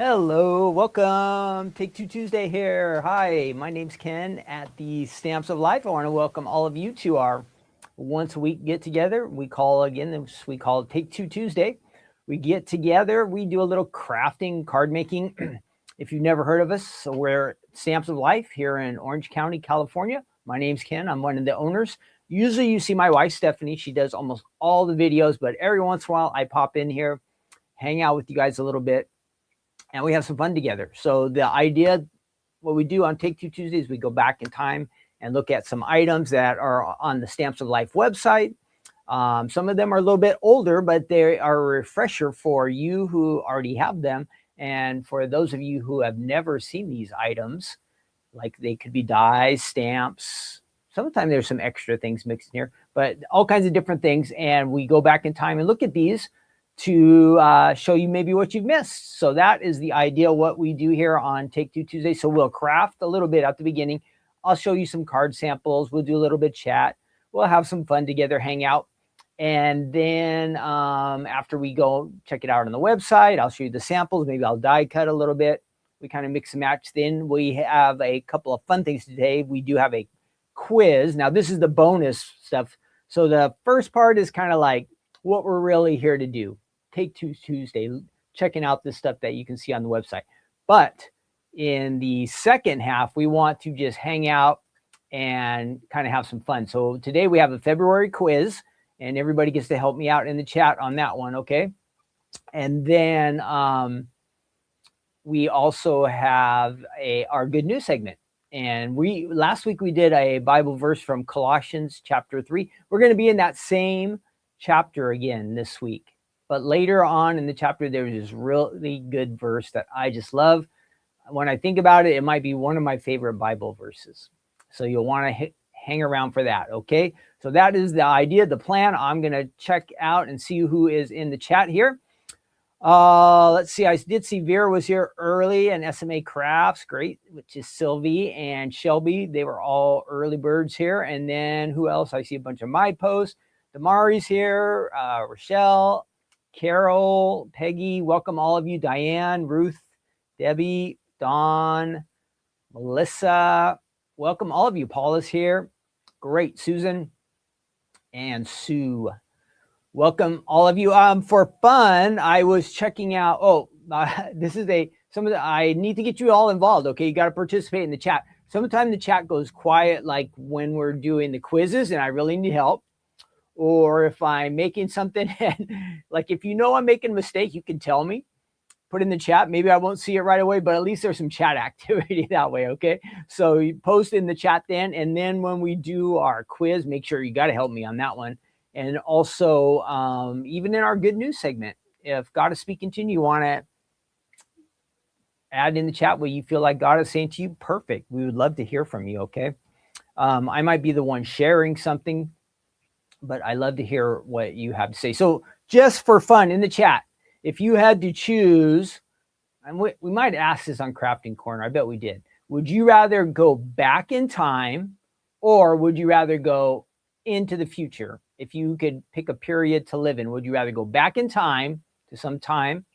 Hello, welcome. Take Two Tuesday here. Hi, my name's Ken at the Stamps of Life. I want to welcome all of you to our once a week get together. We call it Take Two Tuesday. We get together, we do a little crafting, card making. If you've never heard of us, so we're Stamps of Life here in Orange County, California. My name's Ken. I'm one of the owners. Usually you see my wife, Stephanie. She does almost all the videos, but every once in a while I pop in here, hang out with you guys a little bit, and we have some fun together. So the idea, what we do on Take Two Tuesdays, we go back in time and look at some items that are on the Stamps of Life website. Some of them are a little bit older, but they are a refresher for you who already have them. And for those of you who have never seen these items, like they could be dies, stamps. Sometimes there's some extra things mixed in here, but all kinds of different things. And we go back in time and look at these to show you maybe what you've missed. So that is the idea, what we do here on Take Two Tuesday. So we'll craft a little bit at the beginning. I'll show you some card samples. We'll do a little bit of chat. We'll have some fun together, hang out. And then after we go check it out on the website, I'll show you the samples. Maybe I'll die cut a little bit. We kind of mix and match. Then we have a couple of fun things today. We do have a quiz. Now this is the bonus stuff. So the first part is kind of like what we're really here to do. Take Two Tuesday, checking out this stuff that you can see on the website. But in the second half, we want to just hang out and kind of have some fun. So today we have a February quiz, and everybody gets to help me out in the chat on that one, okay? And then we also have our good news segment. And last week we did a Bible verse from Colossians chapter 3. We're going to be in that same chapter again this week. But later on in the chapter, there's this really good verse that I just love. When I think about it, it might be one of my favorite Bible verses. So you'll want to hang around for that, okay? So that is the idea, the plan. I'm going to check out and see who is in the chat here. Let's see. I did see Vera was here early, and SMA Crafts, great, which is Sylvie and Shelby. They were all early birds here. And then who else? I see a bunch of my posts. Damari's here, Rochelle, Carol, Peggy, welcome all of you. Diane, Ruth, Debbie, Dawn, Melissa, welcome all of you. Paula's here. Great. Susan and Sue. Welcome all of you. For fun, I was checking out, this is I need to get you all involved. Okay. You got to participate in the chat. Sometimes the chat goes quiet, like when we're doing the quizzes and I really need help. Or if I'm making something, and like if you know I'm making a mistake, you can tell me, put in the chat. Maybe I won't see it right away, but at least there's some chat activity that way, okay? So you post in the chat then, and then when we do our quiz, make sure you got to help me on that one. And also, even in our good news segment, if God is speaking to you, you want to add in the chat what you feel like God is saying to you, perfect. We would love to hear from you, okay? I might be the one sharing something, but I love to hear what you have to say. So just for fun in the chat, if you had to choose, and we might ask this on Crafting Corner, I bet we did. Would you rather go back in time, or would you rather go into the future? If you could pick a period to live in, would you rather go back in time to some time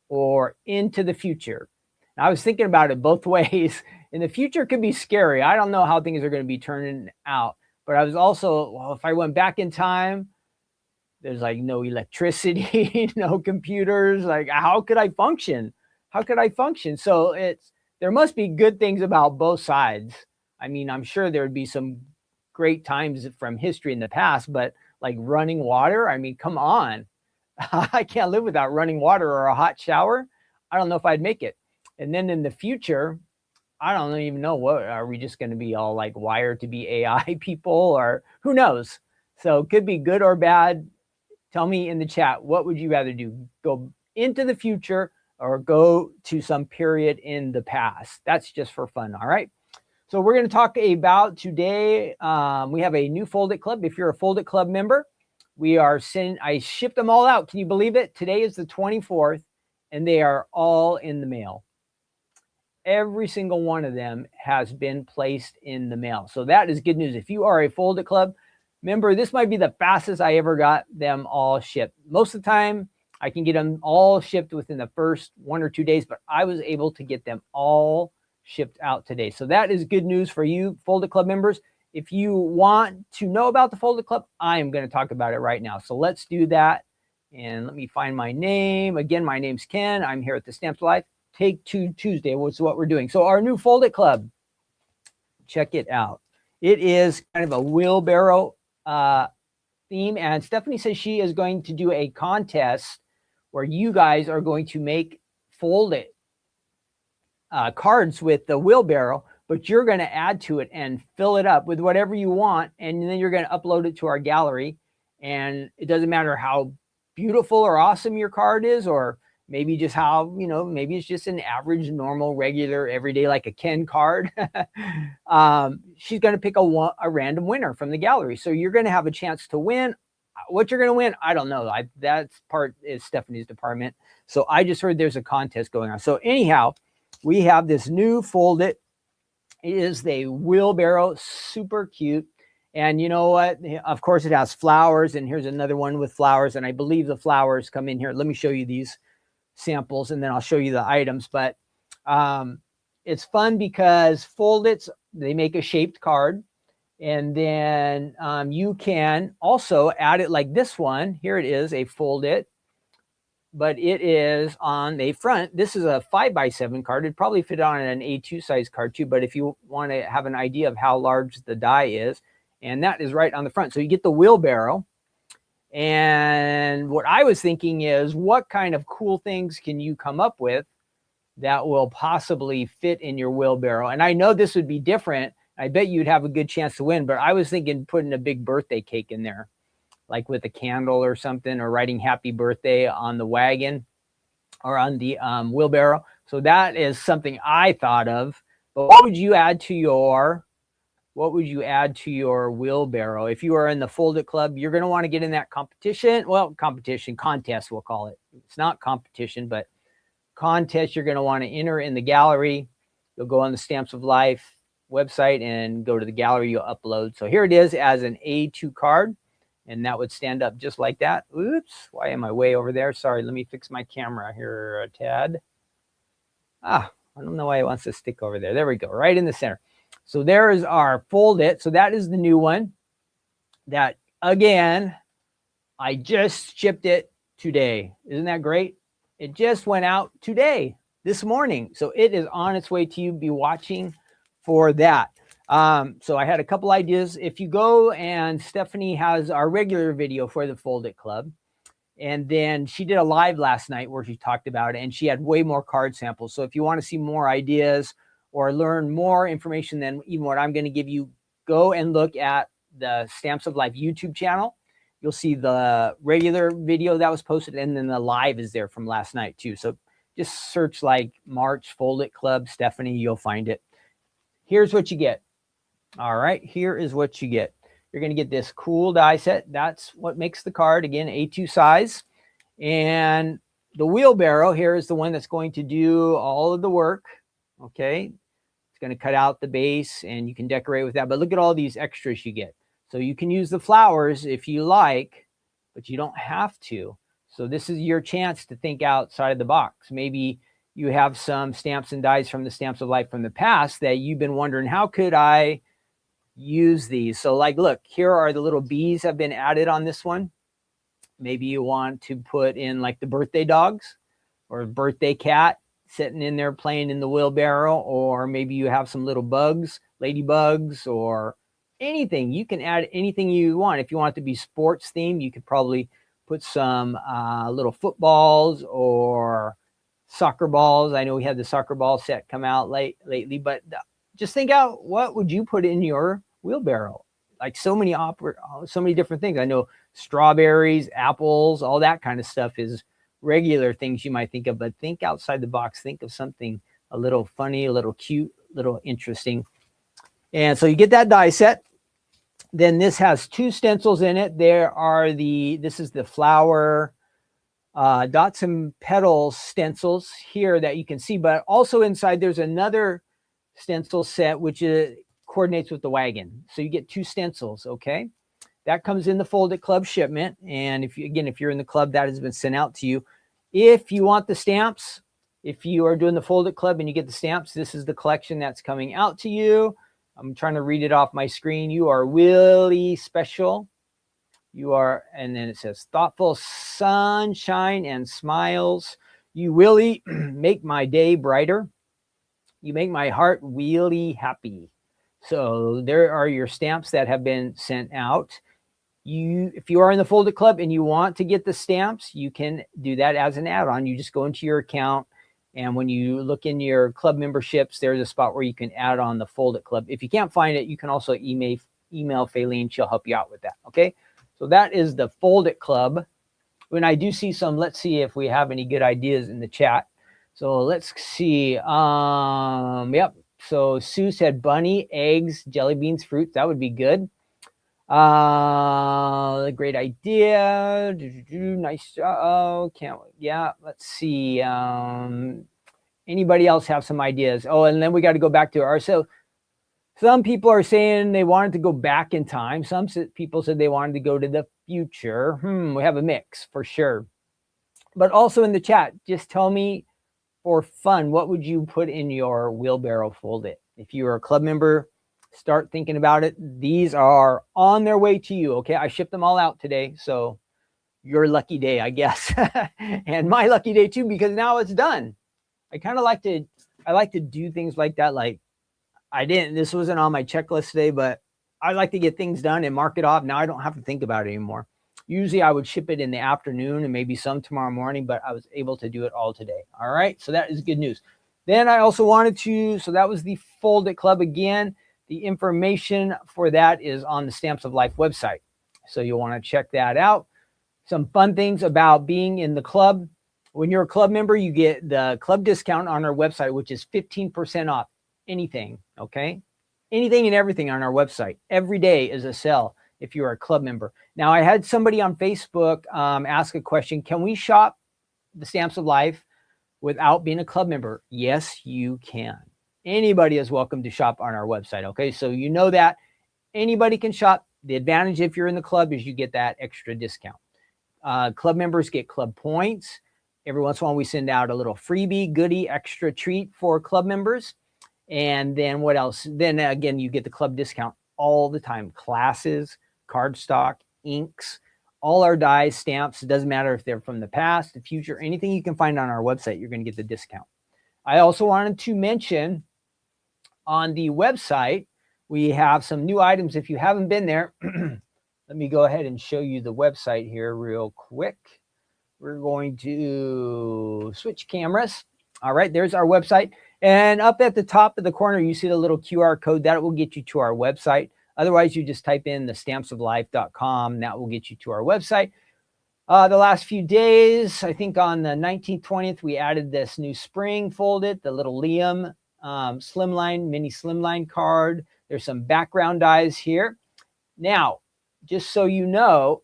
or into the future? Now, I was thinking about it both ways. In the future could be scary. I don't know how things are going to be turning out. But I was also, well, if I went back in time, there's like no electricity, no computers. Like, how could I function? How could I function? So there must be good things about both sides. I mean, I'm sure there would be some great times from history in the past, but like running water, I mean, come on. I can't live without running water or a hot shower. I don't know if I'd make it. And then in the future, I don't even know, what are we just going to be all like wired to be AI people, or who knows? So it could be good or bad. Tell me in the chat, what would you rather do? Go into the future or go to some period in the past? That's just for fun. All right. So we're going to talk about today. We have a new Fold It Club. If you're a Fold It Club member, I shipped them all out. Can you believe it? Today is the 24th and they are all in the mail. Every single one of them has been placed in the mail. So that is good news. If you are a Fold It Club member, this might be the fastest I ever got them all shipped. Most of the time, I can get them all shipped within the first 1 or 2 days, but I was able to get them all shipped out today. So that is good news for you Fold It Club members. If you want to know about the Fold It Club, I am going to talk about it right now. So let's do that. And let me find my name. Again, my name's Ken. I'm here at the Stamps of Life. Take Two Tuesday was what we're doing. So our new Fold It Club, check it out. It is kind of a wheelbarrow theme. And Stephanie says she is going to do a contest where you guys are going to make Fold It cards with the wheelbarrow, but you're going to add to it and fill it up with whatever you want. And then you're going to upload it to our gallery. And it doesn't matter how beautiful or awesome your card is, or maybe just how, maybe it's just an average, normal, regular, everyday, like a Ken card. She's going to pick a random winner from the gallery. So you're going to have a chance to win. What you're going to win, I don't know. That part is Stephanie's department. So I just heard there's a contest going on. So anyhow, we have this new Fold It. It is the wheelbarrow, super cute. And you know what? Of course, it has flowers. And here's another one with flowers. And I believe the flowers come in here. Let me show you these samples, and then I'll show you the items. But it's fun because Fold It's, they make a shaped card. And then you can also add it like this one. Here it is, a Fold It. But it is on the front. This is a 5x7 card. It'd probably fit on an A2 size card too. But if you want to have an idea of how large the die is, and that is right on the front. So you get the wheelbarrow. And what I was thinking is, what kind of cool things can you come up with that will possibly fit in your wheelbarrow? And I know this would be different. I bet you'd have a good chance to win. But I was thinking putting a big birthday cake in there, like with a candle or something, or writing happy birthday on the wagon or on the wheelbarrow. So that is something I thought of. But what would you add to your wheelbarrow? If you are in the Fold It Club, you're going to want to get in that competition. Well, contest, we'll call it. It's not competition, but contest. You're going to want to enter in the gallery. You'll go on the Stamps of Life website and go to the gallery. You'll upload. So here it is as an A2 card. And that would stand up just like that. Oops, why am I way over there? Sorry, let me fix my camera here a tad. I don't know why it wants to stick over there. There we go, right in the center. So there is our Fold It. So that is the new one. That, again, I just shipped it today. Isn't that great? It just went out today, this morning. So it is on its way to you. Be watching for that. So I had a couple ideas. If you go, and Stephanie has our regular video for the Fold It Club. And then she did a live last night where she talked about it, and she had way more card samples. So if you want to see more ideas or learn more information than even what I'm going to give you, go and look at the Stamps of Life YouTube channel. You'll see the regular video that was posted, and then the live is there from last night too. So just search like March Fold It Club Stephanie, you'll find it. Here's what you get. All right, here is what you get. You're going to get this cool die set. That's what makes the card, again, A2 size. And the wheelbarrow here is the one that's going to do all of the work. Okay, it's going to cut out the base, and you can decorate with that. But look at all these extras you get. So you can use the flowers if you like, but you don't have to. So this is your chance to think outside of the box. Maybe you have some stamps and dies from the Stamps of Life from the past that you've been wondering, how could I use these? So like, look, here are the little bees have been added on this one. Maybe you want to put in like the birthday dogs or birthday cat sitting in there playing in the wheelbarrow, or maybe you have some little bugs, ladybugs, or anything. You can add anything you want. If you want it to be sports themed, you could probably put some little footballs or soccer balls. I know we had the soccer ball set come out lately, but just think out, what would you put in your wheelbarrow? Like so many different things. I know strawberries, apples, all that kind of stuff is regular things you might think of, but think outside the box. Think of something a little funny, a little cute, a little interesting. And so you get that die set. Then this has two stencils in it. This is the flower dots and petals stencils here that you can see, but also inside there's another stencil set which coordinates with the wagon. So you get two stencils, okay? that comes in the folded club shipment. And if you're in the club, that has been sent out to you. If you want the stamps, if you are doing the folded club and you get the stamps, this is the collection that's coming out to you. I'm trying to read it off my screen. You are really special. You are, and then it says thoughtful sunshine and smiles. You really make my day brighter. You make my heart really happy. So there are your stamps that have been sent out. If you are in the folded club and you want to get the stamps, you can do that as an add-on. You just go into your account, and when you look in your club memberships, there's a spot where you can add on the folded club. If you can't find it, you can also email Faylene. She'll help you out with that. Okay, so that is the folded club. When I do see some, let's see if we have any good ideas in the chat. So let's see. Yep. So Sue said bunny, eggs, jelly beans, fruits. That would be good. Great idea. Nice job. Yeah. Let's see. Anybody else have some ideas? Oh, and then we got to go back to so some people are saying they wanted to go back in time. Some people said they wanted to go to the future. We have a mix for sure. But also in the chat, just tell me for fun, what would you put in your wheelbarrow folded? If you are a club member, start thinking about it. These are on their way to you. Okay, I shipped them all out today, so your lucky day, I guess, and my lucky day too, because now it's done. I kind of like to do things like that. Like this wasn't on my checklist today, but I like to get things done and mark it off. Now I don't have to think about it anymore. Usually I would ship it in the afternoon and maybe some tomorrow morning, but I was able to do it all today. All right, so that is good news. Then I also wanted to, so that was the Folded Club again. The information for that is on the Stamps of Life website. So you'll want to check that out. Some fun things about being in the club. When you're a club member, you get the club discount on our website, which is 15% off anything, okay? Anything and everything on our website. Every day is a sale if you're a club member. Now, I had somebody on Facebook ask a question. Can we shop the Stamps of Life without being a club member? Yes, you can. Anybody is welcome to shop on our website, okay? So you know that. Anybody can shop. The advantage if you're in the club is you get that extra discount. Club members get club points. Every once in a while, we send out a little freebie, goodie, extra treat for club members. And then what else? Then again, you get the club discount all the time. Classes, cardstock, inks, all our dies, stamps. It doesn't matter if they're from the past, the future, anything you can find on our website, you're going to get the discount. I also wanted to mention on the website, we have some new items. If you haven't been there, let me go ahead and show you the website here real quick. We're going to switch cameras. All right, there's our website. And up at the top of the corner, you see the little QR code. That will get you to our website. Otherwise, you just type in the stampsoflife.com. That will get you to our website. The last few days, I think on the 19th, 20th, we added this new spring folded, the little Liam slimline, mini slimline card. There's some background dies here. Now, just so you know,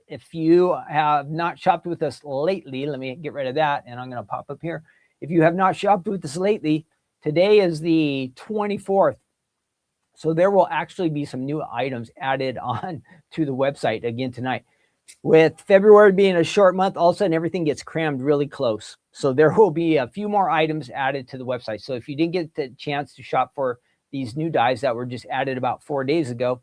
if you have not shopped with us lately, let me get rid of that, and I'm going to pop up here. If you have not shopped with us lately, today is the 24th. So there will actually be some new items added on to the website again tonight. With February being a short month, all of a sudden everything gets crammed really close. So there will be a few more items added to the website. So if you didn't get the chance to shop for these new dies that were just added about 4 days ago,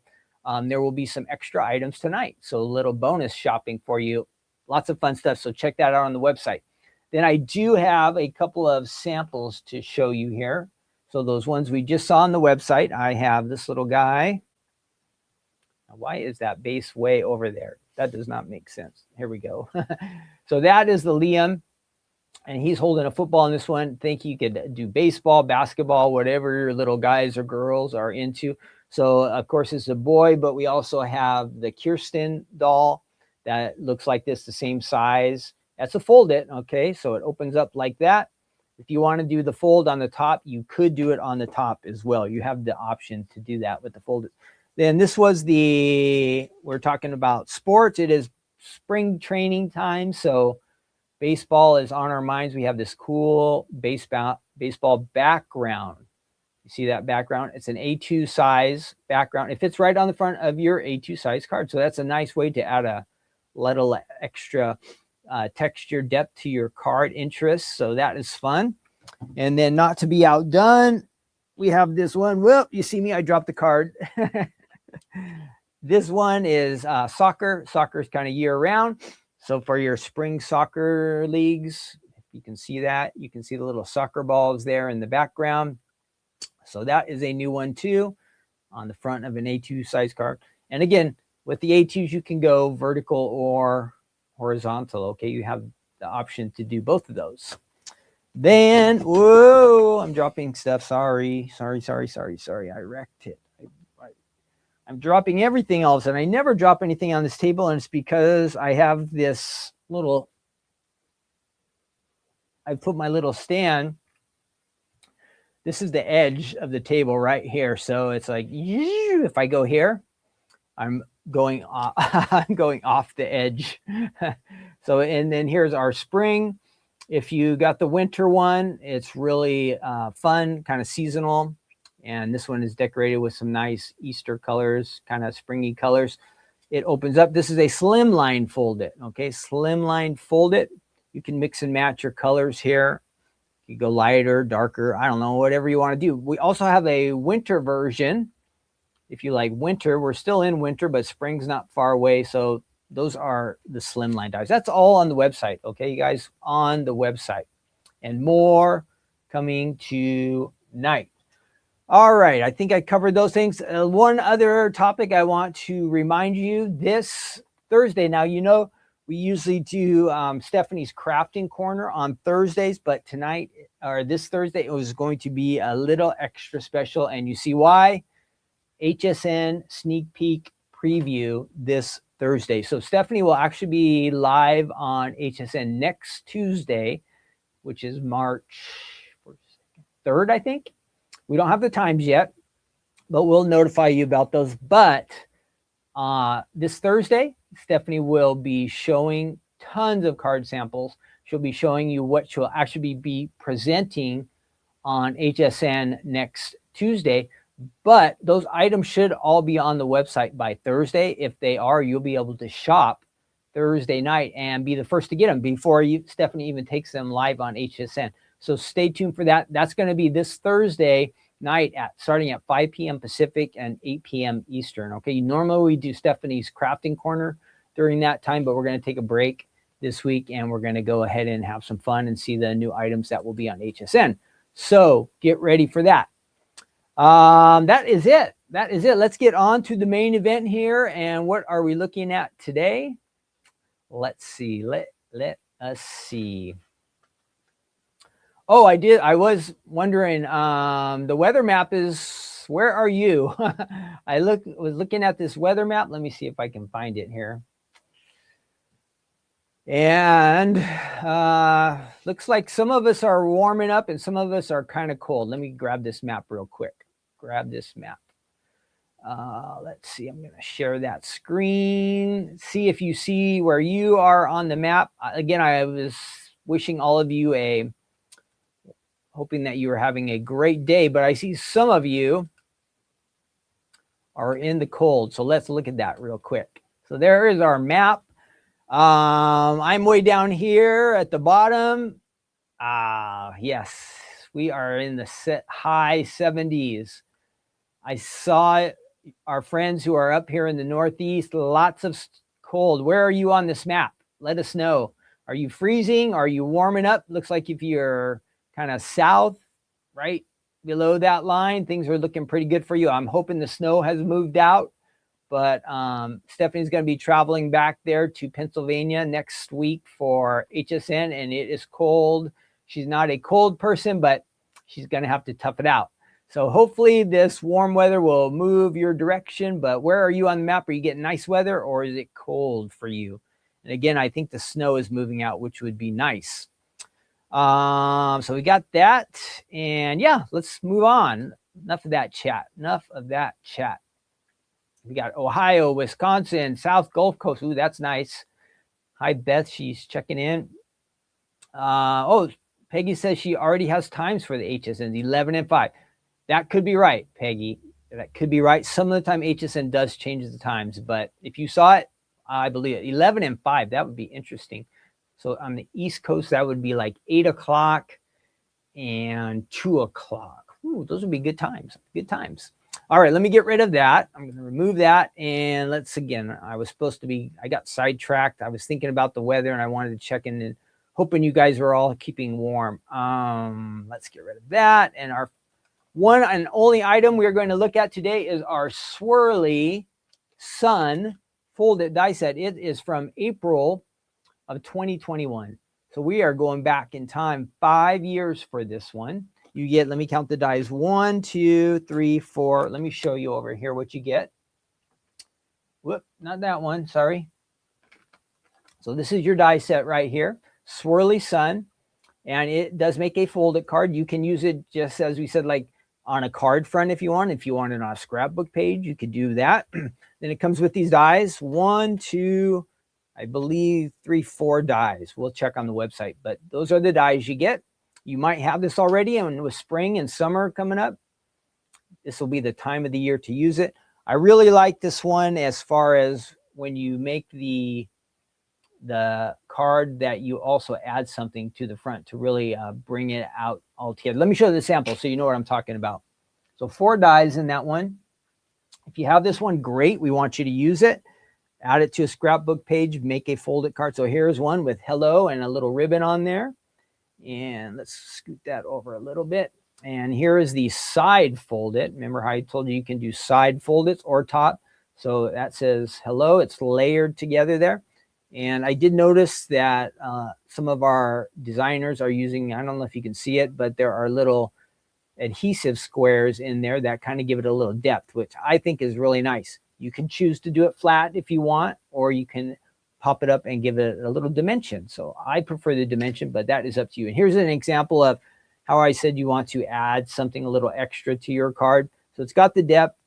there will be some extra items tonight. So a little bonus shopping for you. Lots of fun stuff. So check that out on the website. Then I do have a couple of samples to show you here. So those ones we just saw on the website, I have this little guy. Now, why is that base way over there? That does not make sense. Here we go. So that is the Liam, and he's holding a football in this one. Think you could do baseball, basketball, whatever your little guys or girls are into. So, of course, it's a boy, but we also have the Kirsten doll that looks like this, the same size. That's a fold it, okay? So it opens up like that. If you want to do the fold on the top, you could do it on the top as well. You have the option to do that with the folded. Then this was we're talking about sports. It is spring training time, so baseball is on our minds. We have this cool baseball background. You see that background? It's an A2 size background. It fits right on the front of your A2 size card. So that's a nice way to add a little extra texture depth to your card interest. So that is fun. And then, not to be outdone, we have this one. Well, you see me, I dropped the card. This one is soccer. Soccer is kind of year round. So for your spring soccer leagues, you can see that. You can see the little soccer balls there in the background. So that is a new one too, on the front of an A2 size card. And again, with the A2s, you can go vertical or horizontal. Okay, you have the option to do both of those. Then, whoa, I'm dropping stuff. Sorry. I wrecked it. I'm dropping everything all of a sudden. I never drop anything on this table, and it's because I have this little, I put my little stand. This is the edge of the table right here. So it's like, if I go here, I'm going off, I'm going off the edge. So, and then here's our spring. If you got the winter one, it's really fun, kind of seasonal. And this one is decorated with some nice Easter colors, kind of springy colors. It opens up. This is a slimline fold it. Okay, slimline fold it. You can mix and match your colors here. You go lighter, darker, I don't know, whatever you want to do. We also have a winter version. If you like winter, we're still in winter, but spring's not far away. So those are the slimline dies. That's all on the website. Okay, you guys, on the website. And more coming tonight. All right, I think I covered those things. One other topic I want to remind you, this Thursday, now you know we usually do Stephanie's Crafting Corner on Thursdays, but tonight, or this Thursday, it was going to be a little extra special, and you see why. HSN sneak peek preview this Thursday. So Stephanie will actually be live on HSN next Tuesday, which is March 3rd, I think. We don't have the times yet, but we'll notify you about those. But this Thursday, Stephanie will be showing tons of card samples. She'll be showing you what she'll actually be presenting on HSN next Tuesday. But those items should all be on the website by Thursday. If they are, you'll be able to shop Thursday night and be the first to get them before Stephanie even takes them live on HSN. So stay tuned for that. That's going to be this Thursday night starting at 5 p.m. Pacific and 8 p.m. Eastern. Okay, normally we do Stephanie's Crafting Corner during that time, but we're going to take a break this week and we're going to go ahead and have some fun and see the new items that will be on HSN. So get ready for that. That is it. Let's get on to the main event here. And what are we looking at today? Let's see. Let us see. Oh, I was wondering, the weather map is, where are you? I was looking at this weather map. Let me see if I can find it here. And looks like some of us are warming up and some of us are kind of cold. Let me grab this map real quick. Grab this map. Let's see. I'm going to share that screen. See if you see where you are on the map. Again, I was wishing all of you hoping that you were having a great day, but I see some of you are in the cold. So let's look at that real quick. So there is our map. I'm way down here at the bottom. Yes, we are in the high 70s. I saw our friends who are up here in the Northeast, lots of cold. Where are you on this map? Let us know. Are you freezing? Are you warming up? Looks like if you're kind of south, right below that line, things are looking pretty good for you. I'm hoping the snow has moved out, but Stephanie's going to be traveling back there to Pennsylvania next week for HSN, and it is cold. She's not a cold person, but she's going to have to tough it out. So hopefully this warm weather will move your direction, but where are you on the map? Are you getting nice weather or is it cold for you? And again, I think the snow is moving out, which would be nice. So we got that, and yeah, let's move on. Enough of that chat. We got Ohio, Wisconsin, South Gulf Coast. Ooh, that's nice. Hi, Beth. She's checking in. Oh, Peggy says she already has times for the HSNs, 11 and 5. That could be right, Peggy. That could be right. Some of the time HSN does change the times, but if you saw it, I believe it. 11 and 5, that would be interesting. So on the East Coast, that would be like 8 o'clock and 2 o'clock. Ooh, those would be good times. Good times. All right, let me get rid of that. I'm going to remove that. And let's again, I got sidetracked. I was thinking about the weather and I wanted to check in and hoping you guys are all keeping warm. Let's get rid of that. And our one and only item we're going to look at today is our Swirly Sun folded die set. It is from April of 2021. So we are going back in time 5 years for this one. You get, let me count the dies. 1, 2, 3, 4. Let me show you over here what you get. Whoop, not that one. Sorry. So this is your die set right here. Swirly Sun. And it does make a folded card. You can use it just as we said, like on a card front if you want. If you want it on a scrapbook page, you could do that. Then it comes with these dies. 1, 2, I believe 3, 4 dies. We'll check on the website. But those are the dies you get. You might have this already. And with spring and summer coming up, this will be the time of the year to use it. I really like this one as far as when you make the card that you also add something to the front to really bring it out all together. Let me show you the sample so you know what I'm talking about. So 4 dies in that one. If you have this one, great. We want you to use it. Add it to a scrapbook page, make a folded card. So here's one with hello and a little ribbon on there. And let's scoot that over a little bit. And here is the side folded. Remember how I told you can do side folded or top. So that says hello. It's layered together there. And I did notice that some of our designers are using, I don't know if you can see it, but there are little adhesive squares in there that kind of give it a little depth, which I think is really nice. You can choose to do it flat if you want, or you can pop it up and give it a little dimension. So I prefer the dimension, but that is up to you. And here's an example of how I said you want to add something a little extra to your card. So it's got the depth.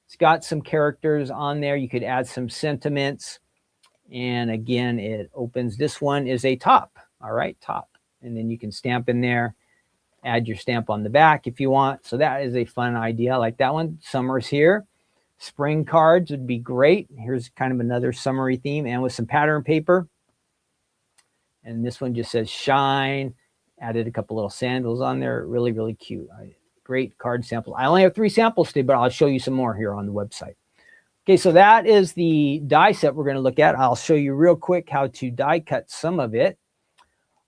It's got some characters on there. You could add some sentiments. And again, it opens. This one is a top. All right, top. And then you can stamp in there, add your stamp on the back if you want. So that is a fun idea. I like that one. Summer's here. Spring cards would be great. Here's kind of another summery theme and with some pattern paper. And this one just says shine. Added a couple little sandals on there. Really, really cute. Great card sample. I only have 3 samples today, but I'll show you some more here on the website. Okay, so that is the die set we're going to look at. I'll show you real quick how to die cut some of it.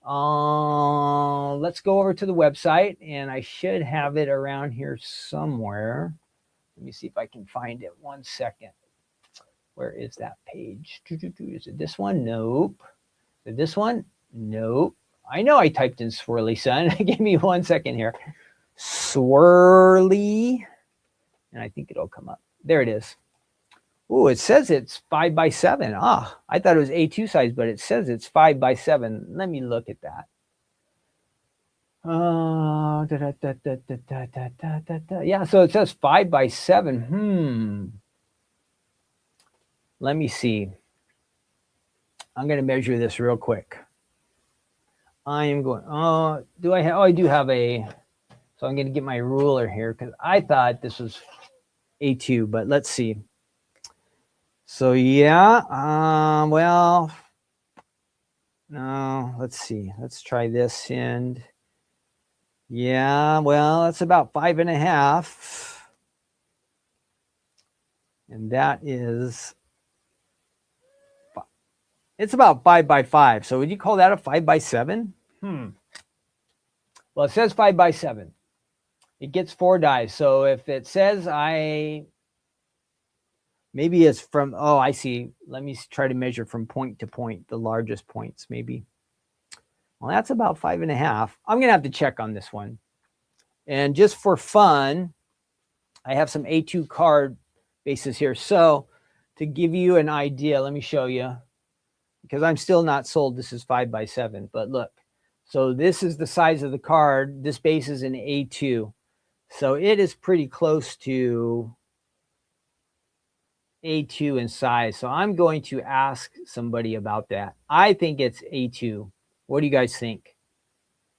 Let's go over to the website, and I should have it around here somewhere. Let me see if I can find it. 1 second. Where is that page? Is it this one? Nope. Is it this one? Nope. I know I typed in Swirly Sun. Give me 1 second here. Swirly. And I think it'll come up. There it is. Oh, it says it's 5 by 7. Ah, I thought it was A2 size, but it says it's 5 by 7. Let me look at that. Yeah, so it says 5 by 7. Let me see. I'm going to measure this real quick. I am going, I do have a, so I'm going to get my ruler here because I thought this was A2, but let's see. So yeah, well, no, let's see. Let's try this end. Yeah, well, that's about 5.5. And that is, it's about 5 by 5. So would you call that a 5 by 7? Well, it says 5 by 7. It gets 4 dies. So if it says maybe it's from, oh, I see. Let me try to measure from point to point, the largest points maybe. Well, that's about 5.5. I'm going to have to check on this one. And just for fun, I have some A2 card bases here. So to give you an idea, let me show you. Because I'm still not sold. This is 5 by 7. But look. So this is the size of the card. This base is an A2. So it is pretty close to A2 in size. So I'm going to ask somebody about that. I think it's A2. What do you guys think?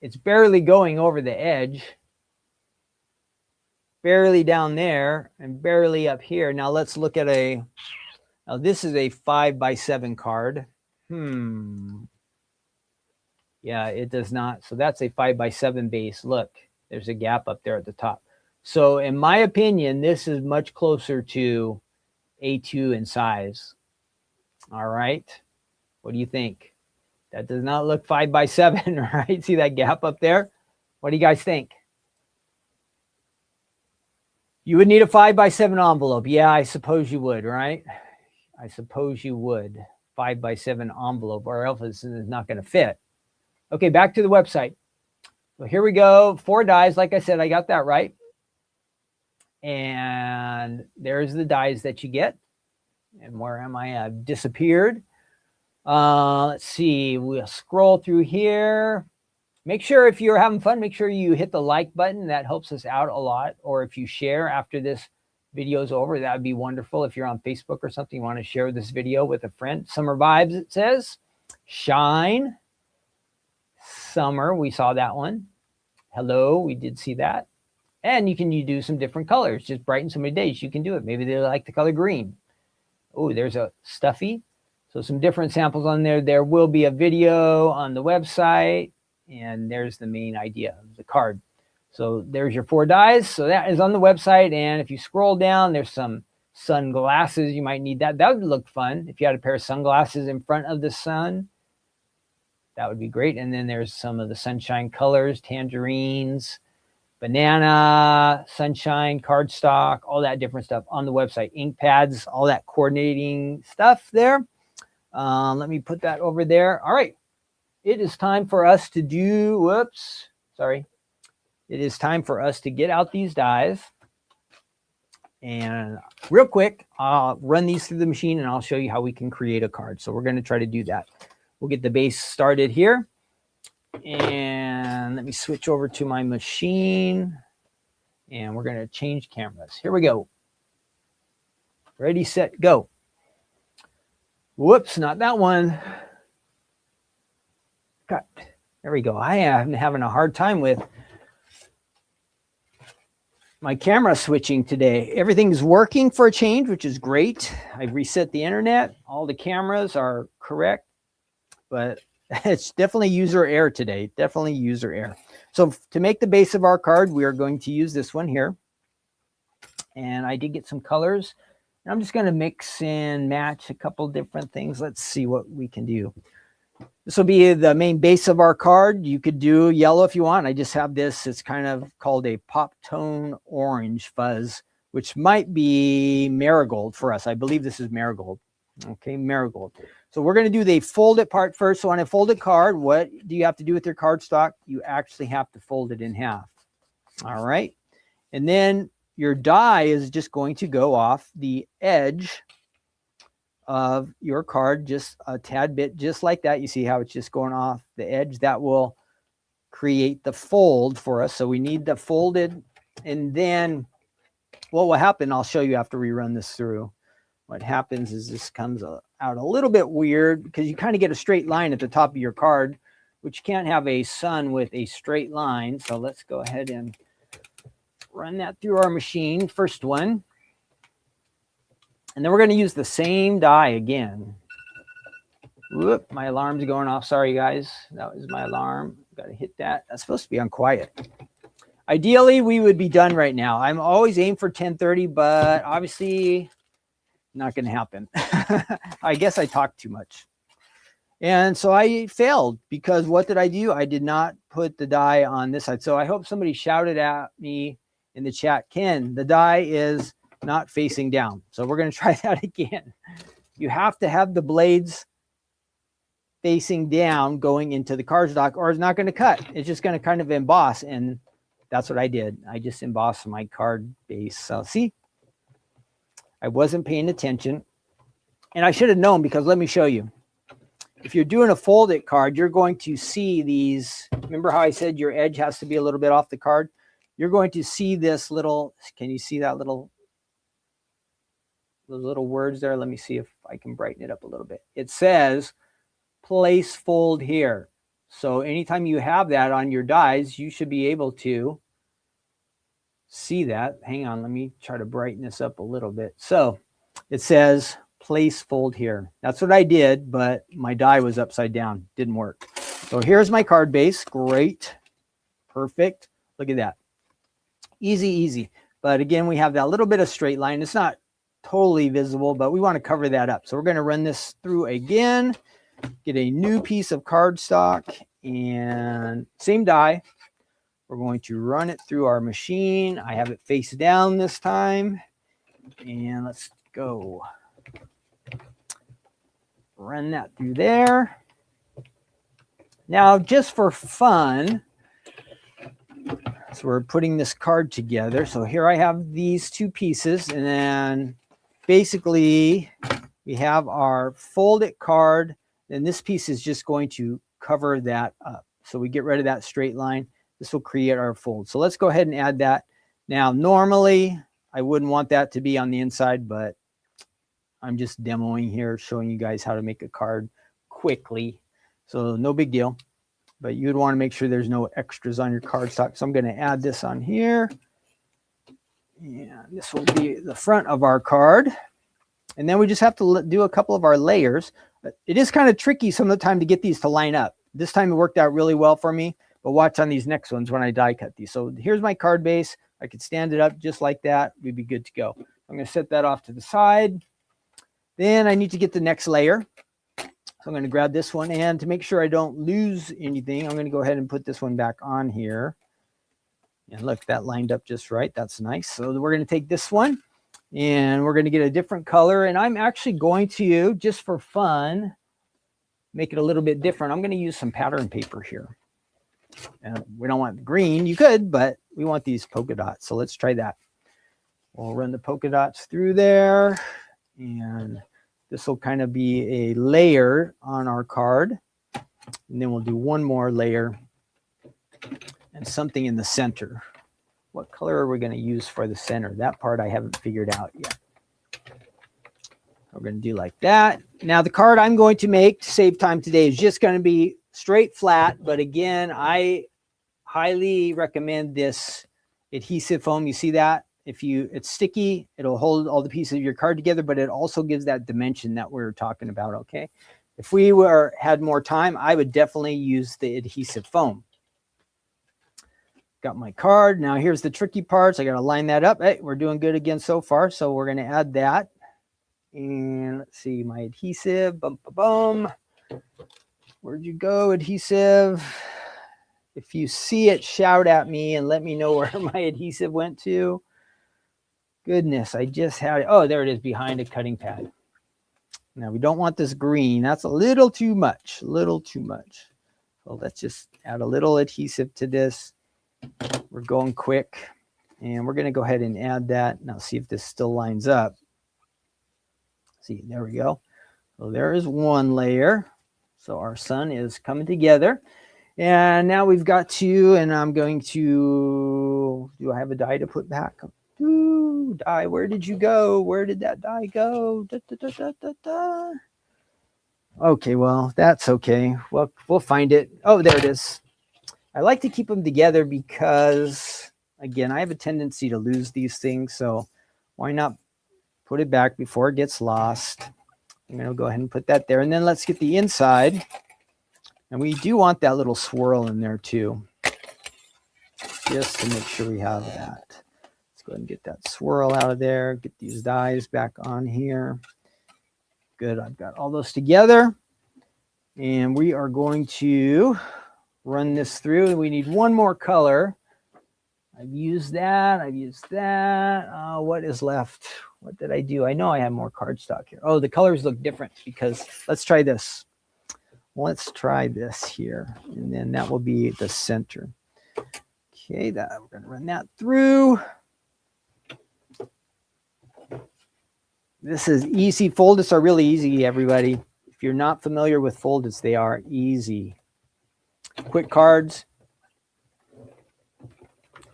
It's barely going over the edge. barely down there and barely up here. Now let's look at now this is a 5x7 card. Yeah, it does not. So that's a 5x7 base. Look, there's a gap up there at the top. So in my opinion, this is much closer to A2 in size. All right. What do you think? That does not look 5x7, right? See that gap up there? What do you guys think? You would need a 5x7 envelope. Yeah, I suppose you would, right? I suppose you would. 5x7 envelope, or else this is not going to fit. Okay, back to the website. So here we go. 4 dies. Like I said, I got that right. And there's the dies that you get. And where am I? I've disappeared. Let's see. We'll scroll through here. Make sure if you're having fun, make sure you hit the like button. That helps us out a lot. Or if you share after this video is over, that would be wonderful. If you're on Facebook or something, you want to share this video with a friend. Summer vibes, it says. Shine. Summer, we saw that one. Hello, we did see that. And you do some different colors. Just brighten so many days. You can do it. Maybe they like the color green. Oh, there's a stuffy. So some different samples on there. There will be a video on the website. And there's the main idea of the card. So there's your 4 dies. So that is on the website. And if you scroll down, there's some sunglasses. You might need that. That would look fun. If you had a pair of sunglasses in front of the sun, that would be great. And then there's some of the sunshine colors, tangerines, banana, sunshine, cardstock, all that different stuff on the website. Ink pads, all that coordinating stuff there. Let me put that over there. All right. It is time for us to do, It is time for us to get out these dies. And real quick, I'll run these through the machine and I'll show you how we can create a card. So we're going to try to do that. We'll get the base started here. And let me switch over to my machine. And we're going to change cameras. Here we go. Ready, set, go. Whoops, not that one. Cut. There we go. I am having a hard time with my camera switching today. Everything's working for a change, which is great. I reset the internet. All the cameras are correct, but it's definitely user error today. Definitely user error. So to make the base of our card, we are going to use this one here. And I did get some colors. And I'm just going to mix and match a couple different things. Let's see what we can do. This will be the main base of our card. You could do yellow if you want. I just have this. It's kind of called a pop tone orange fuzz, which might be marigold for us. I believe this is marigold. Okay, marigold. So we're going to do the folded part first. So on a folded card, what do you have to do with your cardstock? You actually have to fold it in half. All right. And then your die is just going to go off the edge of your card, just a tad bit, just like that. You see how it's just going off the edge? That will create the fold for us. So we need the folded, and then what will happen, I'll show you after we run this through. What happens is this comes out a little bit weird because you kind of get a straight line at the top of your card, which you can't have a sun with a straight line. So let's go ahead and run that through our machine. First one. And then we're going to use the same die again. Whoop, my alarm's going off. Sorry, guys. That was my alarm. Got to hit that. That's supposed to be on quiet. Ideally, we would be done right now. I'm always aiming for 10:30, but obviously not going to happen. I guess I talked too much. And so I failed because what did I do? I did not put the die on this side. So I hope somebody shouted at me in the chat, Ken, the die is not facing down. So we're going to try that again. You have to have the blades facing down going into the cardstock or it's not going to cut. It's just going to kind of emboss. And that's what I did. I just embossed my card base. So see, I wasn't paying attention and I should have known because let me show you. If you're doing a folded card, you're going to see these. Remember how I said your edge has to be a little bit off the card? You're going to see this little, can you see that those little words there? Let me see if I can brighten it up a little bit. It says place fold here. So anytime you have that on your dies, you should be able to see that. Hang on, let me try to brighten this up a little bit. So it says place fold here. That's what I did, but my die was upside down. Didn't work. So here's my card base. Great. Perfect. Look at that. Easy, easy. But again, we have that little bit of straight line. It's not totally visible, but we want to cover that up. So we're going to run this through again, get a new piece of cardstock, and same die. We're going to run it through our machine. I have it face down this time. And let's go. Run that through there. Now, just for fun, so we're putting this card together. So here I have these two pieces, and then basically we have our folded card, and this piece is just going to cover that up. So we get rid of that straight line. This will create our fold. So let's go ahead and add that. Now, normally I wouldn't want that to be on the inside, but I'm just demoing here, showing you guys how to make a card quickly. So no big deal, but you'd want to make sure there's no extras on your cardstock. So I'm going to add this on here. And this will be the front of our card. And then we just have to do a couple of our layers. It is kind of tricky some of the time to get these to line up. This time it worked out really well for me, but watch on these next ones when I die cut these. So here's my card base. I could stand it up just like that. We'd be good to go. I'm going to set that off to the side. Then I need to get the next layer. So I'm going to grab this one, and to make sure I don't lose anything, I'm going to go ahead and put this one back on here. And look, that lined up just right. That's nice. So we're going to take this one, and we're going to get a different color. And I'm actually going to, just for fun, make it a little bit different. I'm going to use some pattern paper here. We don't want green. You could, but we want these polka dots. So let's try that. We'll run the polka dots through there. And this will kind of be a layer on our card. And then we'll do one more layer and something in the center. What color are we going to use for the center? That part I haven't figured out yet. We're going to do like that. Now the card I'm going to make to save time today is just going to be straight flat. But again, I highly recommend this adhesive foam. You see that? It's sticky, it'll hold all the pieces of your card together, but it also gives that dimension that we're talking about, okay? If we had more time, I would definitely use the adhesive foam. Got my card. Now here's the tricky parts. I got to line that up. Hey, we're doing good again so far. So we're going to add that. And let's see, my adhesive. Bum, bum, bum. Where'd you go, adhesive? If you see it, shout at me and let me know where my adhesive went to. Goodness, I just had it. Oh, there it is behind a cutting pad. Now we don't want this green. That's a little too much, a little too much. So let's just add a little adhesive to this. We're going quick, and we're going to go ahead and add that. Now see if this still lines up. See, there we go. So there is one layer. So our sun is coming together. And now we've got to, and I'm going to, do I have a die to put back? Ooh, die, where did you go? Where did that die go? Da, da, da, da, da, da. Okay, well, that's okay. Well, we'll find it. Oh, there it is. I like to keep them together because, again, I have a tendency to lose these things. So why not put it back before it gets lost? I'm going to go ahead and put that there. And then let's get the inside. And we do want that little swirl in there too, just to make sure we have that. Go ahead and get that swirl out of there. Get these dies back on here. Good. I've got all those together. And we are going to run this through. We need one more color. I've used that. I've used that. What is left? What did I do? I know I have more cardstock here. Oh, the colors look different because let's try this. Let's try this here. And then that will be the center. Okay, we're going to run that through. This is easy. Foldits are really easy, everybody. If you're not familiar with foldits, they are easy. Quick cards.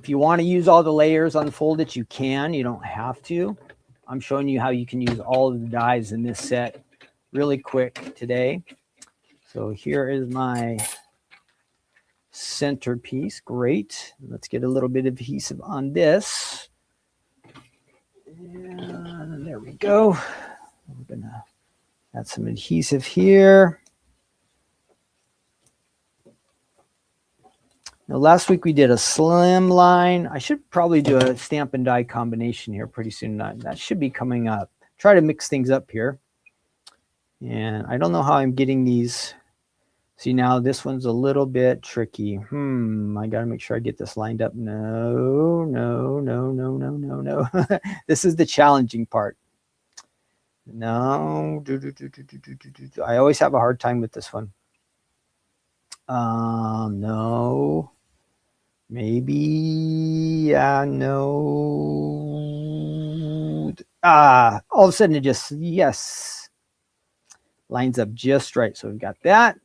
If you want to use all the layers on the foldits, you can. You don't have to. I'm showing you how you can use all of the dies in this set really quick today. So here is my centerpiece. Great. Let's get a little bit of adhesive on this. go. We're gonna add some adhesive here. Now, last week we did a slim line. I should probably do a stamp and die combination here pretty soon. That should be coming up. Try to mix things up here. And I don't know how I'm getting these. See, now this one's a little bit tricky. I got to make sure I get this lined up. No. This is the challenging part. No. I always have a hard time with this one. No. Maybe. Yeah, no. All of a sudden it just, yes. Lines up just right. So we've got that.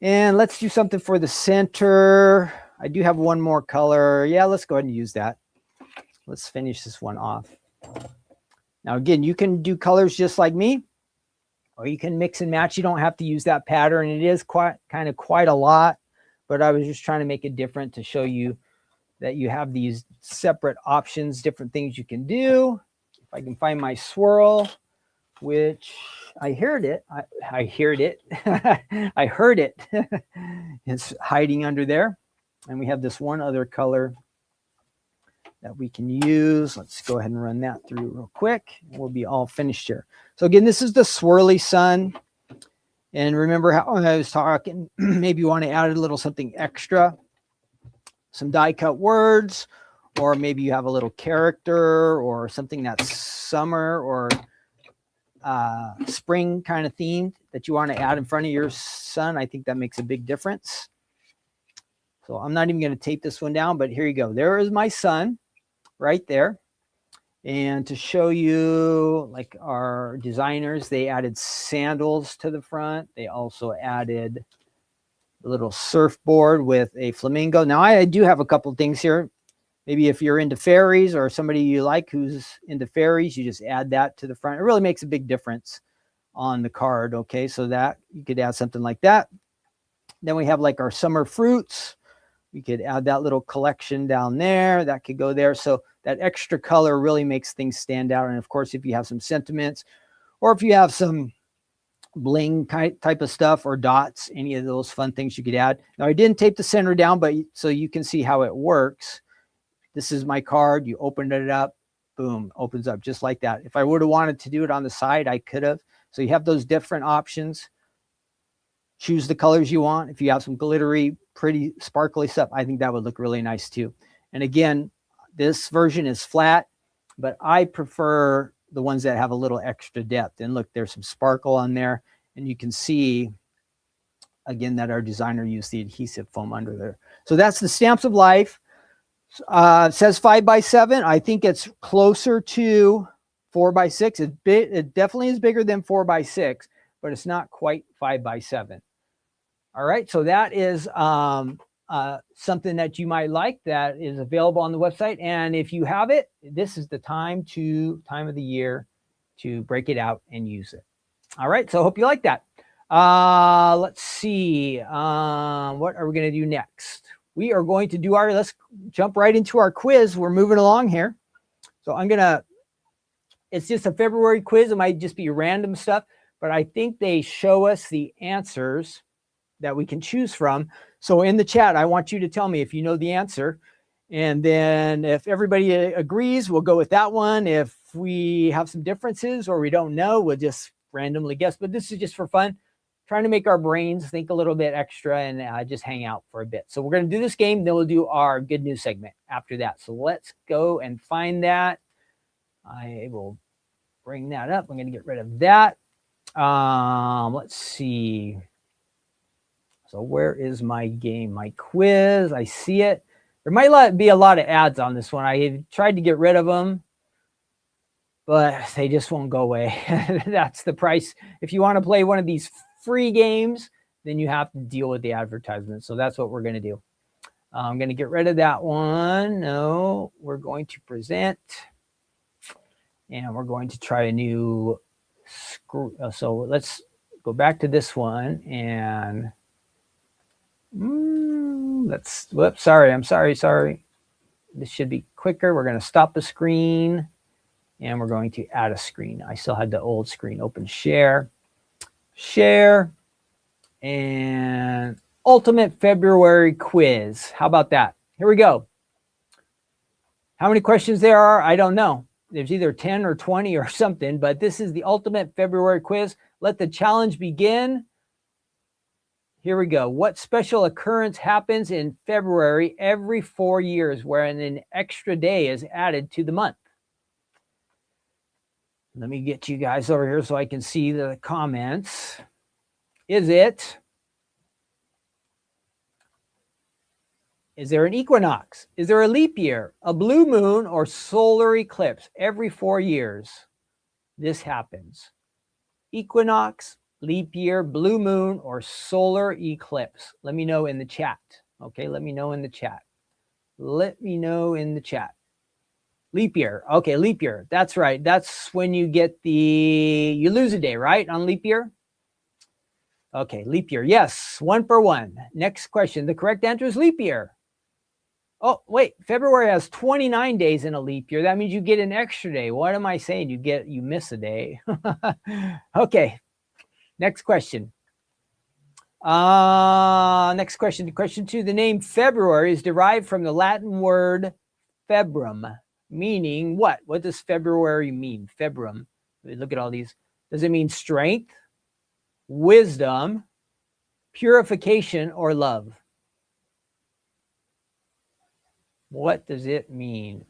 And let's do something for the center. I do have one more color. Yeah, let's go ahead and use that. Let's finish this one off. Now, again, you can do colors just like me, or you can mix and match. You don't have to use that pattern. It is quite a lot, but I was just trying to make it different to show you that you have these separate options, different things you can do. If I can find my swirl, which I heard it. I heard it. I heard it. It's hiding under there. And we have this one other color that we can use. Let's go ahead and run that through real quick. We'll be all finished here. So again, this is the swirly sun. And remember how I was talking, maybe you want to add a little something extra, some die cut words, or maybe you have a little character or something that's summer or spring kind of themed that you want to add in front of your sun. I think that makes a big difference. So I'm not even going to tape this one down, but here you go. There is my sun right there. And to show you, like our designers, they added sandals to the front. They also added a little surfboard with a flamingo. Now I do have a couple things here. Maybe if you're into fairies or somebody you like who's into fairies, you just add that to the front. It really makes a big difference on the card. Okay, so that you could add something like that. Then we have like our summer fruits. We could add that little collection down there. That could go there. So that extra color really makes things stand out. And of course, if you have some sentiments or if you have some bling type of stuff or dots, any of those fun things you could add. Now I didn't tape the center down, but so you can see how it works. This is my card. You opened it up, boom, opens up just like that. If I would have wanted to do it on the side, I could have. So you have those different options. Choose the colors you want. If you have some glittery, pretty sparkly stuff, I think that would look really nice too. And again, this version is flat, but I prefer the ones that have a little extra depth. And look, there's some sparkle on there. And you can see, again, that our designer used the adhesive foam under there. So that's the Stamps of Life. It says 5x7. I think it's closer to 4x6. It definitely is bigger than 4x6, but it's not quite 5x7. All right, so that is something that you might like that is available on the website. And if you have it, this is the time of the year to break it out and use it. All right, so I hope you like that. Let's see. What are we going to do next? We are going to do let's jump right into our quiz. We're moving along here. So it's just a February quiz. It might just be random stuff, but I think they show us the answers that we can choose from. So in the chat, I want you to tell me if you know the answer. And then if everybody agrees, we'll go with that one. If we have some differences or we don't know, we'll just randomly guess. But this is just for fun, trying to make our brains think a little bit extra and just hang out for a bit. So we're going to do this game, then we'll do our good news segment after that. So let's go and find that. I will bring that up. I'm going to get rid of that. Let's see. So where is my game, my quiz? I see it. There might be a lot of ads on this one. I tried to get rid of them, but they just won't go away. That's the price. If you want to play one of these free games, then you have to deal with the advertisements. So that's what we're going to do. I'm going to get rid of that one. No, we're going to present. And we're going to try a new so let's go back to this one and I'm sorry. This should be quicker. We're going to stop the screen And we're going to add a screen. I still had the old screen open. Share, and ultimate February quiz. How about that? Here we go. How many questions there are, I don't know. There's either 10 or 20 or something, but this is the ultimate February quiz. Let the challenge begin. Here we go. What special occurrence happens in February every 4 years wherein an extra day is added to the month? Let me get you guys over here so I can see the comments. Is there an equinox? Is there a leap year, a blue moon, or solar eclipse? Every 4 years, this happens. Equinox, leap year, blue moon, or solar eclipse? Let me know in the chat. Okay, let me know in the chat. Let me know in the chat. Leap year. Okay, leap year. That's right. That's when you get you lose a day, right? On leap year? Okay, leap year. Yes, 1 for 1. Next question. The correct answer is leap year. Oh, wait. February has 29 days in a leap year. That means you get an extra day. What am I saying? You miss a day. Okay. Next question. Next question. Question 2. The name February is derived from the Latin word februm, meaning what? What does February mean? Februm. Look at all these. Does it mean strength, wisdom, purification, or love? What does it mean?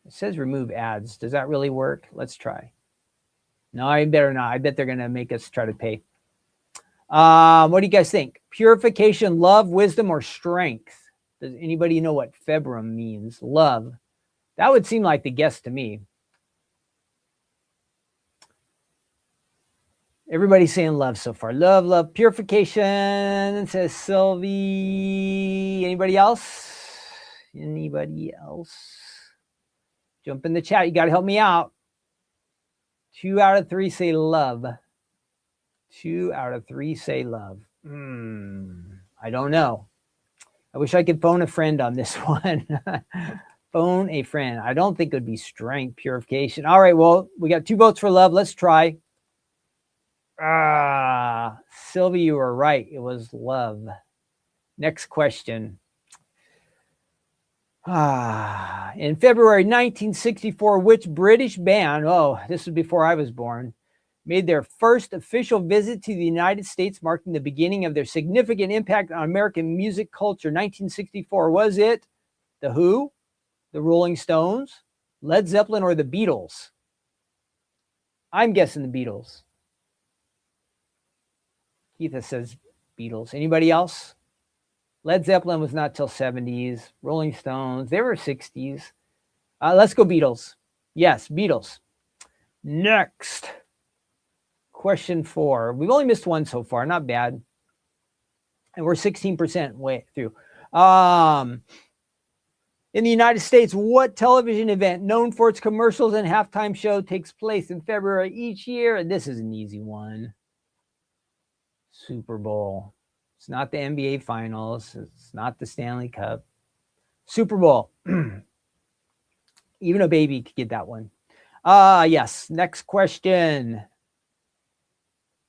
It says remove ads. Does that really work? Let's try. No, I better not. I bet they're going to make us try to pay. What do you guys think? Purification, love, wisdom, or strength? Does anybody know what februm means? Love. That would seem like the guess to me. Everybody's saying love so far. Love, love, purification, says Sylvie. Anybody else? Anybody else? Jump in the chat. You got to help me out. 2 out of 3 say love. 2 out of 3 say love. I don't know. I wish I could phone a friend on this one. Phone a friend. I don't think it would be strength, purification. All right, well, we got 2 votes for love. Let's try. Sylvie, you were right. It was love. Next question. In February 1964, which British band, this was before I was born, made their first official visit to the United States, marking the beginning of their significant impact on American music culture? 1964, was it The Who, the Rolling Stones, Led Zeppelin, or the Beatles? I'm guessing the Beatles. Keitha says Beatles. Anybody else? Led Zeppelin was not till 70s. Rolling Stones, they were 60s. Let's go Beatles. Yes, Beatles. Next. Question 4. We've only missed 1 so far. Not bad. And we're 16% way through. In the United States, what television event known for its commercials and halftime show takes place in February each year? And this is an easy one. Super Bowl. It's not the NBA Finals. It's not the Stanley Cup. Super Bowl. Even a baby could get that one. Yes. Next question.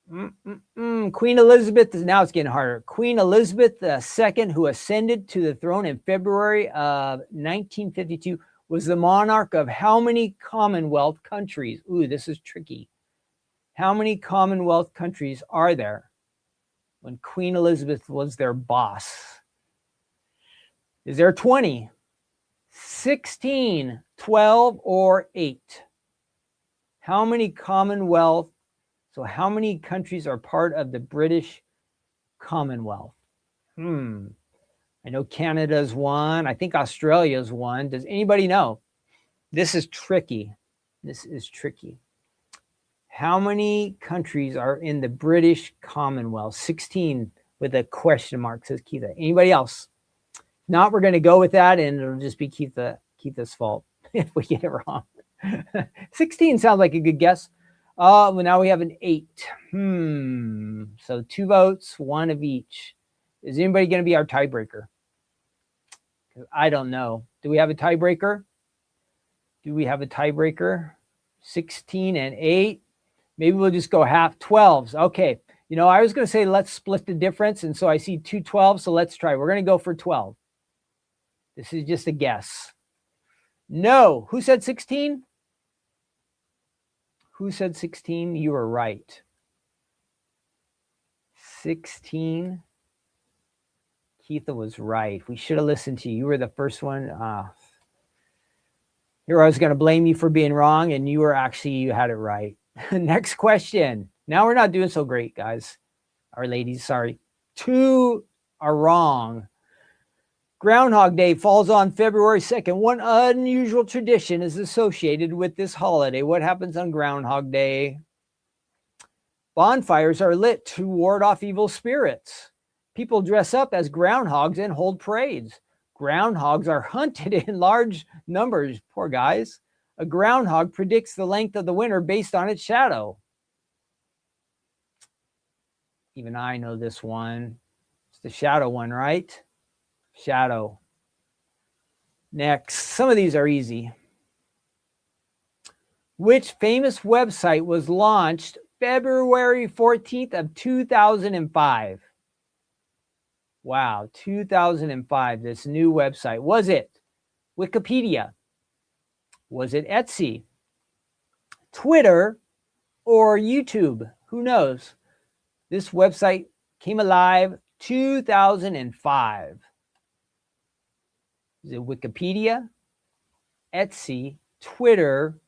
Queen Elizabeth, now it's getting harder. Queen Elizabeth II, who ascended to the throne in February of 1952, was the monarch of how many Commonwealth countries? Ooh, this is tricky. How many Commonwealth countries are there when Queen Elizabeth was their boss? Is there 20, 16, 12, or 8? How many Commonwealth? So how many countries are part of the British Commonwealth? I know Canada's one. I think Australia's one. Does anybody know? This is tricky. This is tricky. How many countries are in the British Commonwealth? 16 with a question mark, says Keitha. Anybody else? Not, we're going to go with that, and it'll just be Keitha's fault if we get it wrong. 16 sounds like a good guess. Well, now we have an 8. So 2 votes, 1 of each. Is anybody going to be our tiebreaker? I don't know. Do we have a tiebreaker? Do we have a tiebreaker? 16 and 8. Maybe we'll just go half 12s. Okay. I was going to say let's split the difference. And so I see 2 12s. So let's try. We're going to go for 12. This is just a guess. No. Who said 16? Who said 16? You were right. 16. Keitha was right. We should have listened to you. You were the first one. Here I was going to blame you for being wrong, and you had it right. Next question. Now we're not doing so great, guys. Or ladies, sorry. 2 are wrong. Groundhog Day falls on February 2nd. One unusual tradition is associated with this holiday. What happens on Groundhog Day? Bonfires are lit to ward off evil spirits. People dress up as groundhogs and hold parades. Groundhogs are hunted in large numbers. Poor guys. A groundhog predicts the length of the winter based on its shadow. Even I know this one. It's the shadow one, right? Shadow. Next. Some of these are easy. Which famous website was launched February 14th of 2005? Wow, 2005, this new website. Was it Wikipedia? Was it Etsy, Twitter, or YouTube? Who knows? This website came alive 2005. Is it Wikipedia, Etsy, Twitter,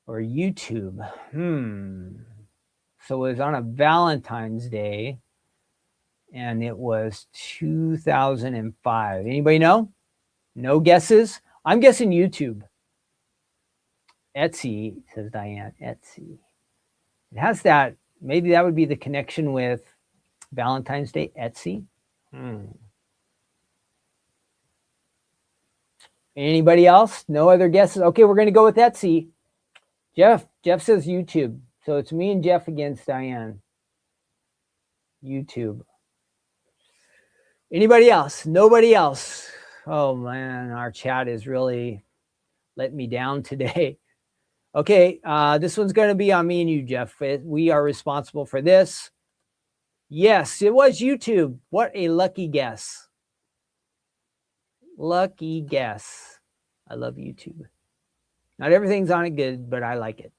or YouTube? So it was on a Valentine's Day, and it was 2005. Anybody know? No guesses? I'm guessing YouTube. Etsy, says Diane. Etsy. It has that. Maybe that would be the connection with Valentine's Day. Etsy. Anybody else? No other guesses? Okay, we're going to go with Etsy. Jeff says YouTube. So it's me and Jeff against Diane. YouTube. Anybody else? Nobody else. Oh man, our chat is really letting me down today. Okay, this one's going to be on me and you, Jeff. We are responsible for this. Yes, it was YouTube. What a lucky guess. Lucky guess. I love YouTube. Not everything's on it good, but I like it.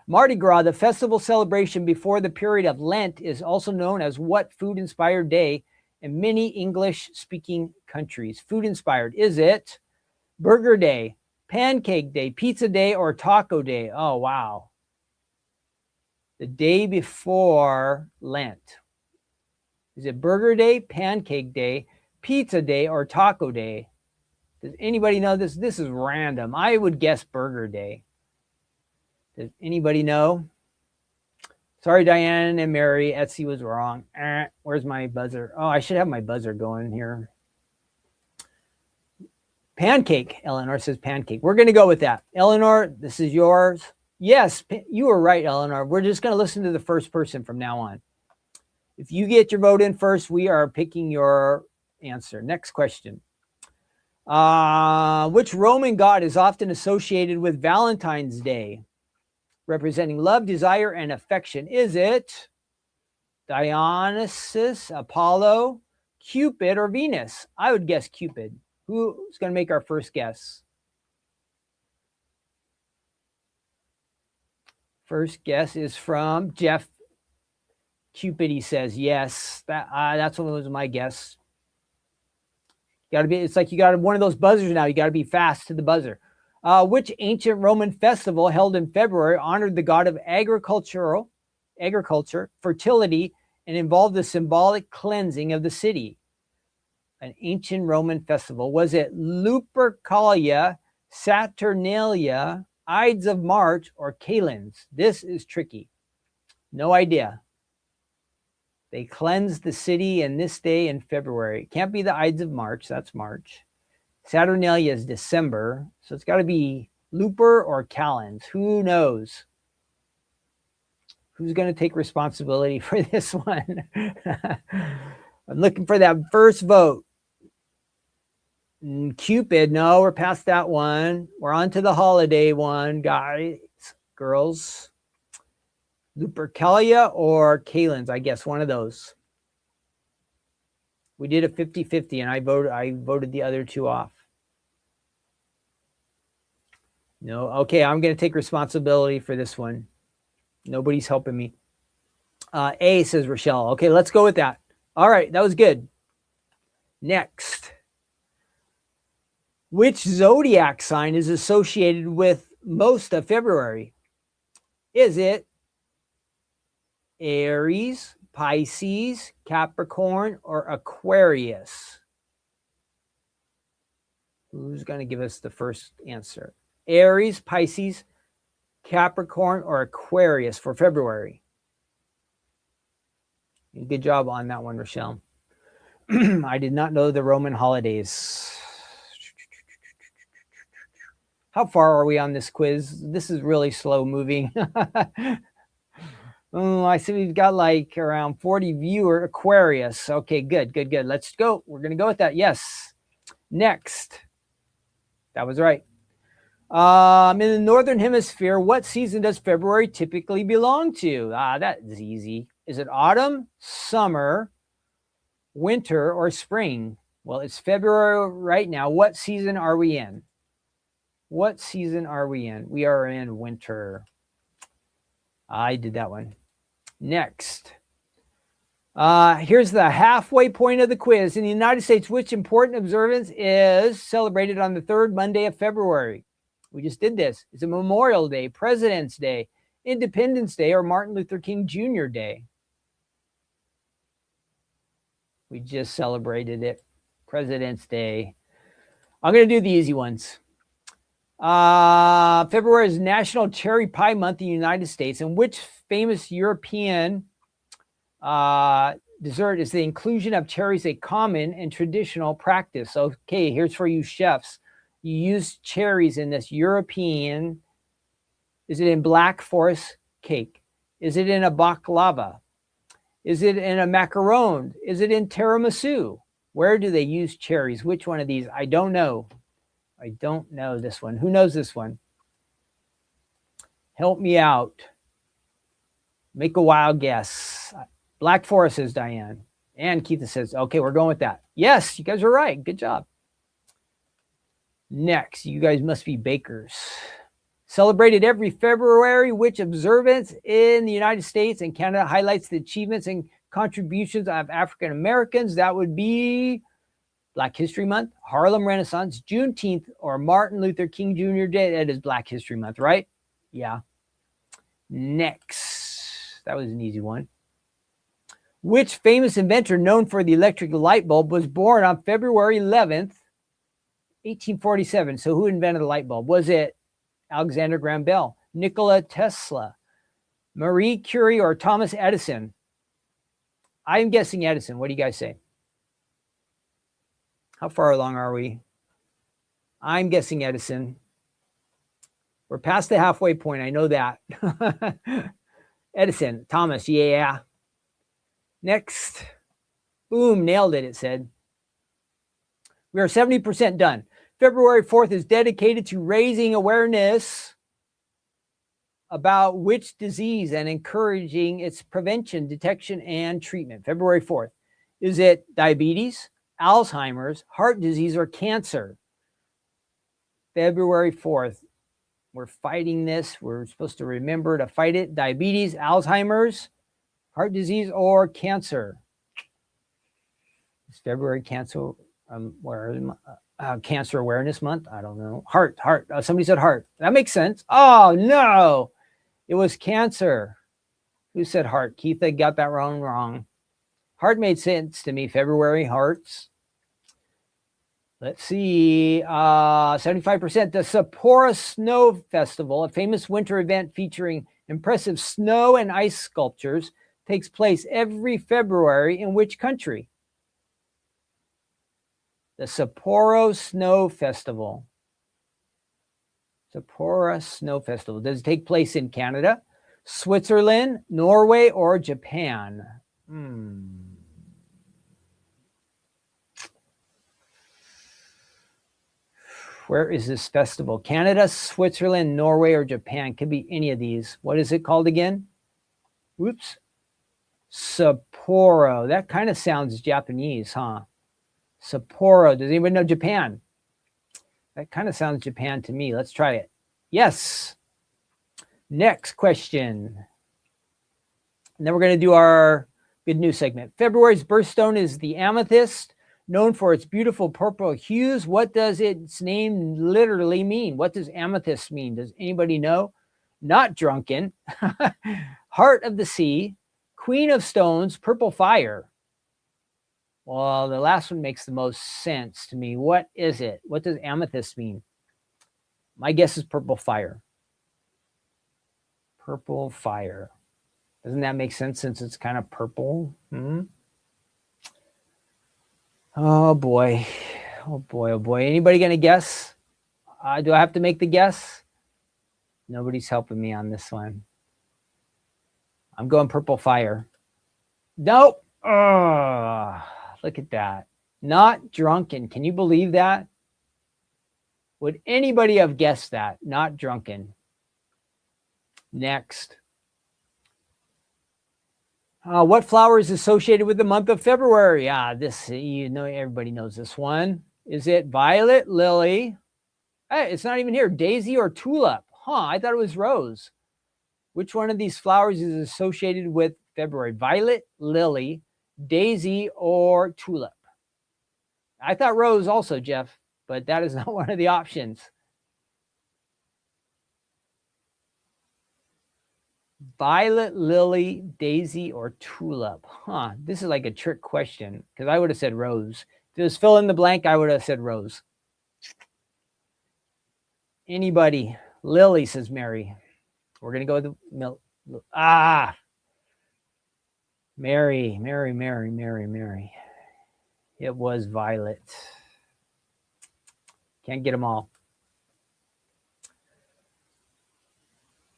Mardi Gras, the festival celebration before the period of Lent, is also known as what food-inspired day in many English-speaking countries? Food-inspired. Is it Burger Day, Pancake Day, Pizza Day, or Taco Day? Oh, wow. The day before Lent. Is it Burger Day, Pancake Day, Pizza Day, or Taco Day? Does anybody know this? This is random. I would guess Burger Day. Does anybody know? Sorry, Diane and Mary. Etsy was wrong. Where's my buzzer? Oh, I should have my buzzer going here. Pancake. Eleanor says pancake. We're going to go with that. Eleanor, this is yours. Yes, you were right, Eleanor. We're just going to listen to the first person from now on. If you get your vote in first, we are picking your answer. Next question. Which Roman god is often associated with Valentine's Day, representing love, desire, and affection? Is it Dionysus, Apollo, Cupid, or Venus? I would guess Cupid. Who's going to make our first guess? First guess is from Jeff. Cupid, he says. Yes, that's what was my guess. Got to be. It's like you got one of those buzzers now. You got to be fast to the buzzer. Which ancient Roman festival held in February honored the god of agriculture, fertility, and involved the symbolic cleansing of the city? An ancient Roman festival. Was it Lupercalia, Saturnalia, Ides of March, or Kalends? This is tricky. No idea. They cleansed the city in this day in February. It can't be the Ides of March. That's March. Saturnalia is December. So it's got to be Luper or Kalends. Who knows? Who's going to take responsibility for this one? I'm looking for that first vote. Cupid. No, we're past that one. We're on to the holiday one, guys. girls? Lupercalia or Kalins? I guess one of those. We did a 50-50 and I voted the other two off. No, okay, I'm going to take responsibility for this one. Nobody's helping me. A, says Rochelle. Okay, let's go with that. All right, that was good. Next. Which zodiac sign is associated with most of February? Is it Aries, Pisces, Capricorn, or Aquarius? Who's going to give us the first answer? Aries, Pisces, Capricorn, or Aquarius for February? Good job on that one, Rochelle. I did not know the Roman holidays. How far are we on this quiz? This is really slow moving. Oh, I see we've got like around 40 viewer Aquarius. Okay, good. Let's go. We're going to go with that. Yes. Next. That was right. In the Northern Hemisphere, what season does February typically belong to? That is easy. Is it autumn, summer, winter, or spring? Well, it's February right now. What season are we in? What season are we in? We are in winter. I did that one. Next. Here's the halfway point of the quiz. In the United States, which important observance is celebrated on the third Monday of February? We just did this. It's a Memorial Day, President's Day, Independence Day, or Martin Luther King Jr. Day. We just celebrated it. President's Day. I'm going to do the easy ones. February is National Cherry Pie Month in the United States. And which famous European dessert is the inclusion of cherries a common and traditional practice? Okay, here's for you chefs. You use cherries in this European. Is it in Black Forest cake? Is it in a baklava? Is it in a macaron? Is it in tiramisu? Where do they use cherries? Which one of these? I don't know. I don't know this one. Who knows this one? Help me out. Make a wild guess. Black Forest, says Diane. And Keitha says, okay, we're going with that. Yes, you guys are right. Good job. Next, you guys must be bakers. Celebrated every February, which observance in the United States and Canada highlights the achievements and contributions of African Americans? That would be Black History Month, Harlem Renaissance, Juneteenth, or Martin Luther King Jr. Day. That is Black History Month, right? Yeah. Next. That was an easy one. Which famous inventor known for the electric light bulb was born on February 11th, 1847? So who invented the light bulb? Was it Alexander Graham Bell, Nikola Tesla, Marie Curie, or Thomas Edison? I'm guessing Edison. What do you guys say? How far along are we? I'm guessing Edison. We're past the halfway point. I know that. Edison, Thomas, yeah. Next. Boom, nailed it, it said. We are 70% done. February 4th is dedicated to raising awareness about which disease and encouraging its prevention, detection, and treatment. February 4th. Is it diabetes, Alzheimer's, heart disease, or cancer? February 4th. We're fighting this. We're supposed to remember to fight it. Diabetes, Alzheimer's, heart disease, or cancer. Is February cancer Cancer Awareness Month? I don't know. Heart. Somebody said heart. That makes sense. Oh, no. It was cancer. Who said heart? Keitha got that wrong. Heart made sense to me. February, hearts. Let's see. 75%. The Sapporo Snow Festival, a famous winter event featuring impressive snow and ice sculptures, takes place every February in which country? The Sapporo Snow Festival. Sapporo Snow Festival. Does it take place in Canada, Switzerland, Norway, or Japan? Where is this festival? Canada, Switzerland, Norway, or Japan? Could be any of these. What is it called again? Whoops. Sapporo. That kind of sounds Japanese, huh? Sapporo. Does anybody know Japan? That kind of sounds Japan to me. Let's try it. Yes. Next question. And then we're going to do our good news segment. February's birthstone is the amethyst, known for its beautiful purple hues. What does its name literally mean? What does amethyst mean? Does anybody know? Not drunken. Heart of the sea. Queen of stones. Purple fire. Well, the last one makes the most sense to me. What is it? What does amethyst mean? My guess is purple fire. Purple fire. Doesn't that make sense since it's kind of purple? Oh boy. Oh boy, oh boy. Anybody going to guess? Do I have to make the guess? Nobody's helping me on this one. I'm going purple fire. Nope. Look at that. Not drunken. Can you believe that? Would anybody have guessed that? Not drunken. Next. What flower is associated with the month of February? This, everybody knows this one. Is it violet, lily? Hey, it's not even here. Daisy or tulip? I thought it was rose. Which one of these flowers is associated with February? Violet, lily, daisy, or tulip? I thought rose also, Jeff, but that is not one of the options. Violet, lily, daisy, or tulip? This is like a trick question because I would have said rose. If it was fill in the blank, I would have said rose. Anybody? Lily, says Mary. We're going to go with the milk. Mary. It was violet. Can't get them all.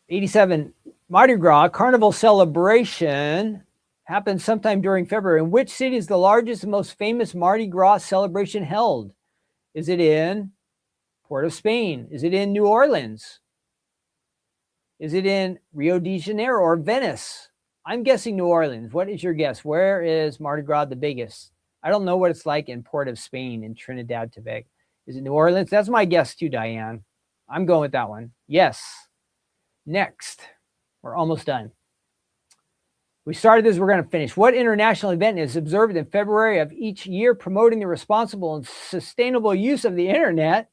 87. Mardi Gras carnival celebration happens sometime during February. In which city is the largest and most famous Mardi Gras celebration held? Is it in Port of Spain? Is it in New Orleans? Is it in Rio de Janeiro or Venice? I'm guessing New Orleans. What is your guess? Where is Mardi Gras the biggest? I don't know what it's like in Port of Spain in Trinidad, Tobago. Is it New Orleans? That's my guess too, Diane. I'm going with that one. Yes. Next. We're almost done. We started this, we're going to finish. What international event is observed in February of each year promoting the responsible and sustainable use of the internet?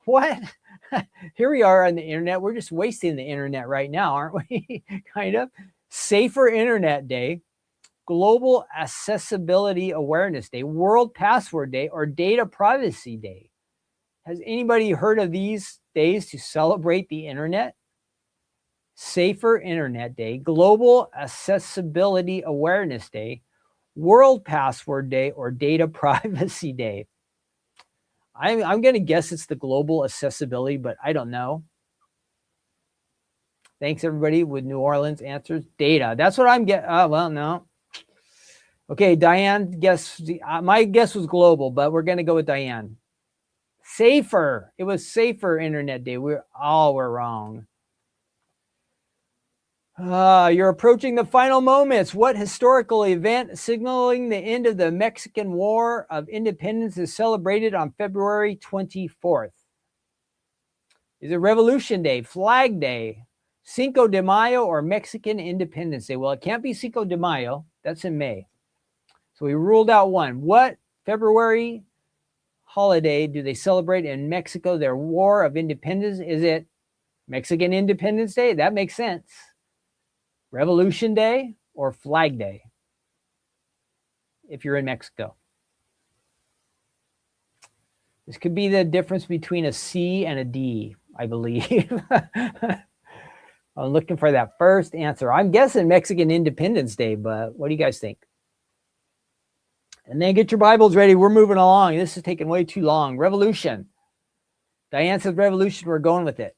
What? Here we are on the internet. We're just wasting the internet right now, aren't we? Kind of. Safer Internet Day, Global Accessibility Awareness Day, World Password Day, or Data Privacy Day. Has anybody heard of these days to celebrate the internet? Safer Internet Day, Global Accessibility Awareness Day, World Password Day, or Data Privacy Day? I'm going to guess it's the Global Accessibility, but I don't know. Thanks, everybody, with New Orleans answers. Data. That's what I'm getting. Well, no. Okay, Diane, guess. My guess was global, but we're going to go with Diane. Safer. It was Safer Internet Day. We're wrong. You're approaching the final moments. What historical event signaling the end of the Mexican War of Independence is celebrated on February 24th? Is it Revolution Day, Flag Day, Cinco de Mayo, or Mexican Independence Day? Well, it can't be Cinco de Mayo. That's in May. So we ruled out one. What February holiday do they celebrate in Mexico, their War of Independence? Is it Mexican Independence Day? That makes sense. Revolution Day or Flag Day if you're in Mexico. This could be the difference between a C and a D, I believe. I'm looking for that first answer. I'm guessing Mexican Independence Day, but what do you guys think? And then get your Bibles ready. We're moving along. This is taking way too long. Revolution. Diane says revolution. We're going with it.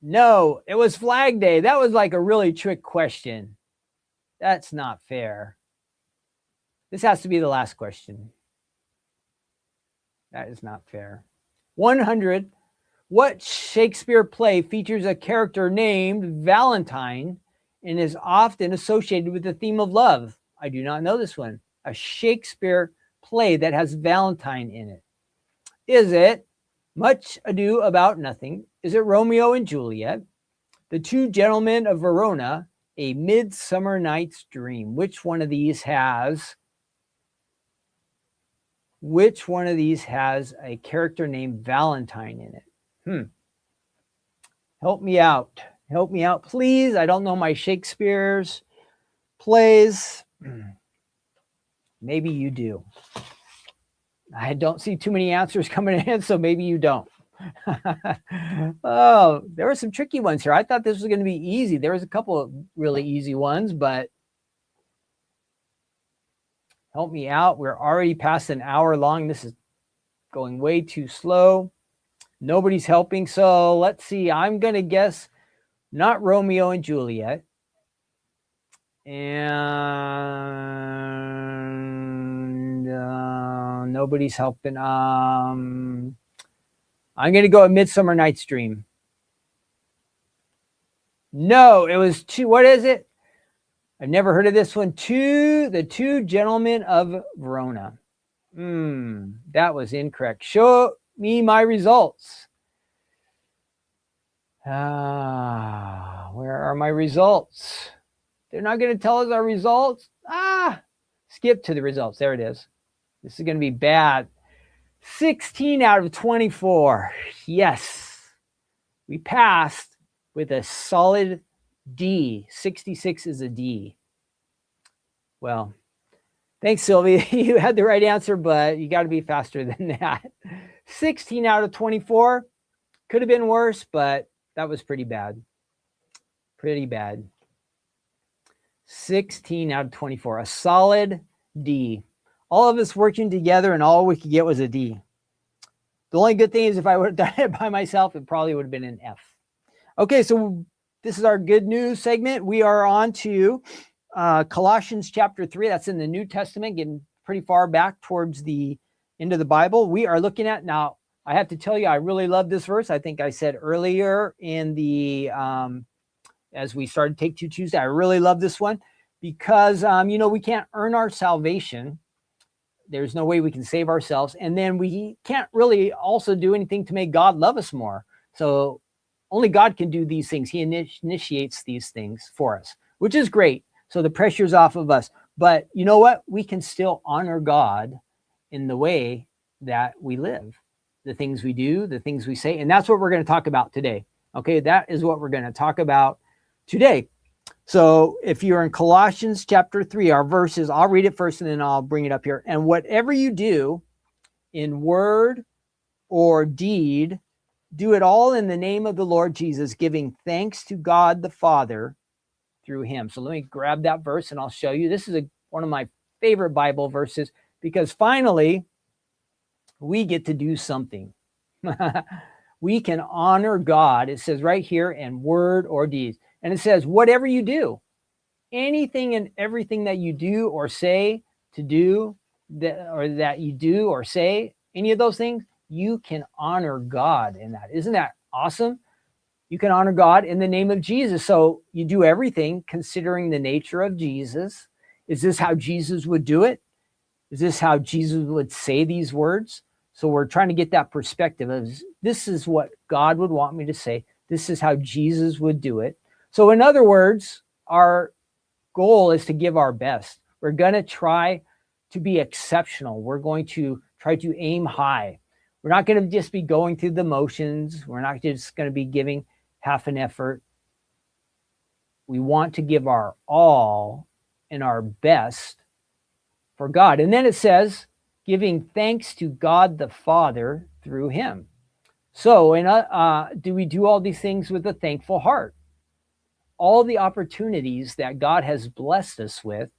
No, it was Flag Day. That was like a really trick question. That's not fair. This has to be the last question. That is not fair. 100 What Shakespeare play features a character named Valentine and is often associated with the theme of love? I do not know this one. A Shakespeare play that has Valentine in it. Is it Much Ado About Nothing? Is it Romeo and Juliet? The Two Gentlemen of Verona? A Midsummer Night's Dream? Which one of these has a character named Valentine in it? Help me out. Help me out, please. I don't know my Shakespeare's plays. Maybe you do. I don't see too many answers coming in, so maybe you don't. Oh, there were some tricky ones here. I thought this was going to be easy. There was a couple of really easy ones, but help me out. We're already past an hour long. This is going way too slow. Nobody's helping. So let's see. I'm going to guess not Romeo and Juliet. And nobody's helping. I'm going to go with Midsummer Night's Dream. No, it was two. What is it? I've never heard of this one. The Two Gentlemen of Verona. That was incorrect. Show me my results. Where are my results? They're not going to tell us our results. Skip to the results. There it is. This is going to be bad. 16 out of 24. Yes. We passed with a solid D. 66 is a D. Well, thanks, Sylvia. You had the right answer, but you got to be faster than that. 16 out of 24. Could have been worse, but that was pretty bad. Pretty bad. 16 out of 24. A solid D. All of us working together, and all we could get was a D. The only good thing is if I would have done it by myself, it probably would have been an F. Okay, so this is our good news segment. We are on to Colossians chapter 3. That's in the New Testament, getting pretty far back towards the end of the Bible. We are looking at, now, I have to tell you, I really love this verse. I think I said earlier in the, as we started Take Two Tuesday, I really love this one because, we can't earn our salvation. There's no way we can save ourselves. And then we can't really also do anything to make God love us more. So only God can do these things. He initiates these things for us, which is great. So the pressure's off of us. But you know what? We can still honor God in the way that we live, the things we do, the things we say. And that's what we're going to talk about today. Okay, that is what we're going to talk about today. So if you're in Colossians chapter 3, our verses, I'll read it first and then I'll bring it up here. And whatever you do in word or deed, do it all in the name of the Lord Jesus, giving thanks to God the Father through him. So let me grab that verse and I'll show you. This is one of my favorite Bible verses because finally we get to do something. We can honor God. It says right here in word or deed. And it says, whatever you do, anything and everything that you do or say to do, that you do or say, any of those things, you can honor God in that. Isn't that awesome? You can honor God in the name of Jesus. So you do everything considering the nature of Jesus. Is this how Jesus would do it? Is this how Jesus would say these words? So we're trying to get that perspective of this is what God would want me to say. This is how Jesus would do it. So in other words, our goal is to give our best. We're going to try to be exceptional. We're going to try to aim high. We're not going to just be going through the motions. We're not just going to be giving half an effort. We want to give our all and our best for God. And then it says, giving thanks to God the Father through him. So do we do all these things with a thankful heart? All the opportunities that God has blessed us with,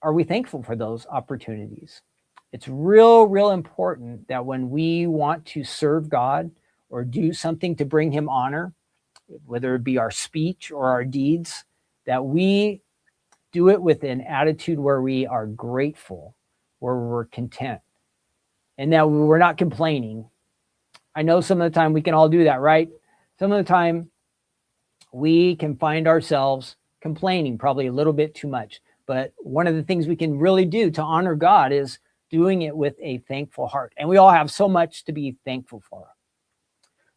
are we thankful for those opportunities? It's real important that when we want to serve God or do something to bring him honor, whether it be our speech or our deeds, that we do it with an attitude where we are grateful, where we're content, and that we're not complaining. I know some of the time we can all do that, right? Some of the time we can find ourselves complaining probably a little bit too much. But one of the things we can really do to honor God is doing it with a thankful heart. And we all have so much to be thankful for.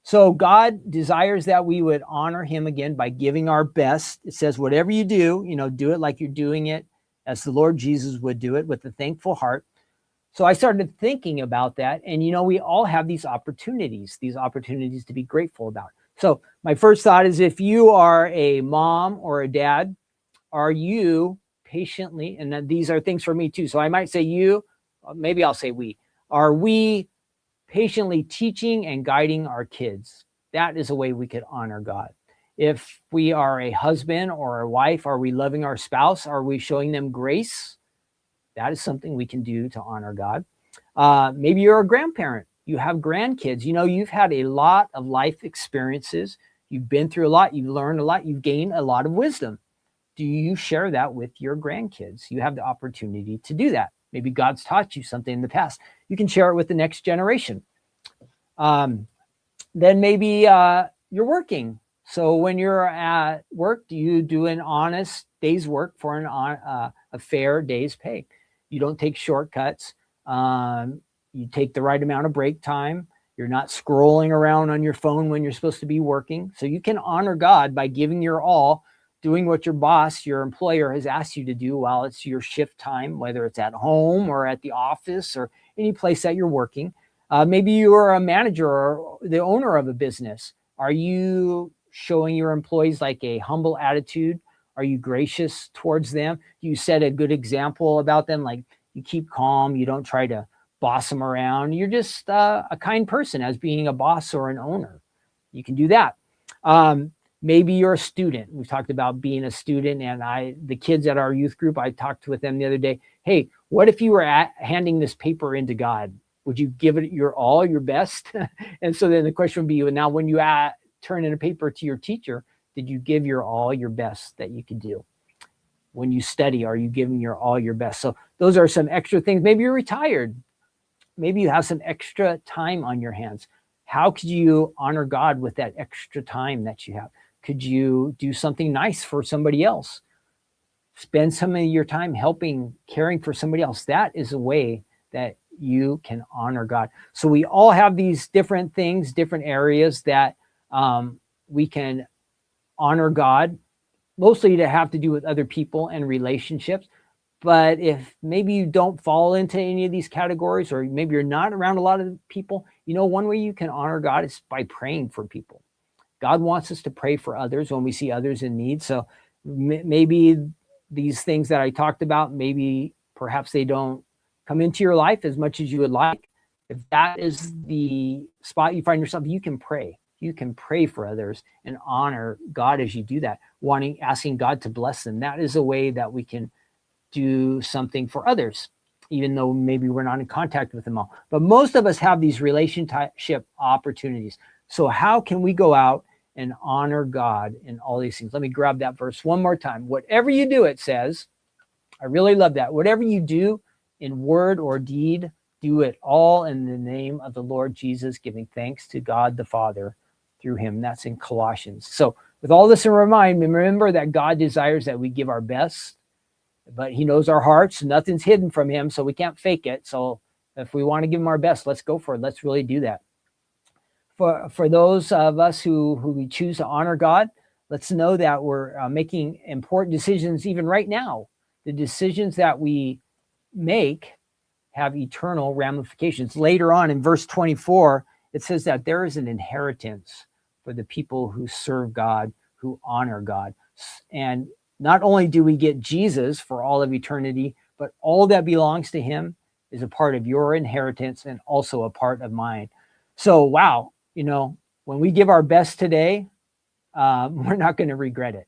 So God desires that we would honor him again by giving our best. It says, whatever you do, do it like you're doing it as the Lord Jesus would do it with a thankful heart. So I started thinking about that. And, we all have these opportunities to be grateful about. So my first thought is, if you are a mom or a dad, are you patiently, and these are things for me too. So I might say you, maybe I'll say we, are we patiently teaching and guiding our kids? That is a way we could honor God. If we are a husband or a wife, are we loving our spouse? Are we showing them grace? That is something we can do to honor God. Maybe you're a grandparent. You have grandkids. You've had a lot of life experiences. You've been through a lot. You've learned a lot. You've gained a lot of wisdom. Do you share that with your grandkids? You have the opportunity to do that. Maybe God's taught you something in the past. You can share it with the next generation. Then maybe you're working. So when you're at work, do you do an honest day's work for a fair day's pay? You don't take shortcuts. You take the right amount of break time. You're not scrolling around on your phone when you're supposed to be working. So you can honor God by giving your all, doing what your boss, your employer has asked you to do while it's your shift time, whether it's at home or at the office or any place that you're working. Maybe you are a manager or the owner of a business. Are you showing your employees like a humble attitude? Are you gracious towards them? You set a good example about them, like you keep calm, you don't try to boss them around. You're just a kind person as being a boss or an owner. You can do that. Maybe you're a student. We've talked about being a student, and the kids at our youth group, I talked with them the other day. Hey, what if you were handing this paper into God? Would you give it your all, your best? And so then the question would be, now when you turn in a paper to your teacher, did you give your all, your best that you could do? When you study, are you giving your all, your best? So those are some extra things. Maybe you're retired. Maybe you have some extra time on your hands. How could you honor God with that extra time that you have? Could you do something nice for somebody else? Spend some of your time helping, caring for somebody else. That is a way that you can honor God. So we all have these different things, different areas that we can honor God, mostly to have to do with other people and relationships. But if maybe you don't fall into any of these categories, or maybe you're not around a lot of people, one way you can honor God is by praying for people. God wants us to pray for others when we see others in need. So maybe these things that I talked about, maybe perhaps they don't come into your life as much as you would like. If that is the spot you find yourself, you can pray. You can pray for others and honor God as you do that, asking God to bless them. That is a way that we can do something for others, even though maybe we're not in contact with them all. But most of us have these relationship opportunities. So how can we go out and honor God in all these things? Let me grab that verse one more time. Whatever you do, it says, I really love that. Whatever you do in word or deed, do it all in the name of the Lord Jesus, giving thanks to God the Father through him. That's in Colossians. So with all this in mind, remember that God desires that we give our best, but he knows our hearts. Nothing's hidden from him, so we can't fake it. So if we want to give him our best, let's go for it. Let's really do that. For those of us who we choose to honor God, let's know that we're making important decisions even right now. The decisions that we make have eternal ramifications. Later on in verse 24, it says that there is an inheritance for the people who serve God, who honor God. And not only do we get Jesus for all of eternity, but all that belongs to him is a part of your inheritance and also a part of mine. So, wow, when we give our best today, we're not going to regret it.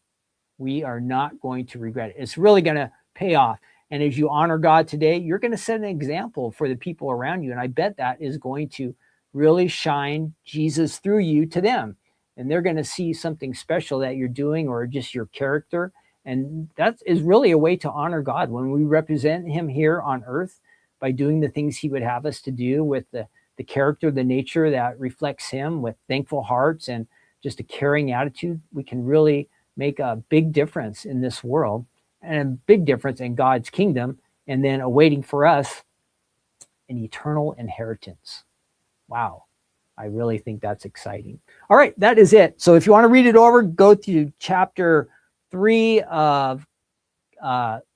We are not going to regret it. It's really going to pay off. And as you honor God today, you're going to set an example for the people around you. And I bet that is going to really shine Jesus through you to them. And they're going to see something special that you're doing, or just your character. And that is really a way to honor God when we represent him here on earth by doing the things he would have us to do with the the character, the nature that reflects him with thankful hearts and just a caring attitude, we can really make a big difference in this world and a big difference in God's kingdom, and then awaiting for us an eternal inheritance. Wow. I really think that's exciting. All right, that is it. So if you want to read it over, go to chapter 3 of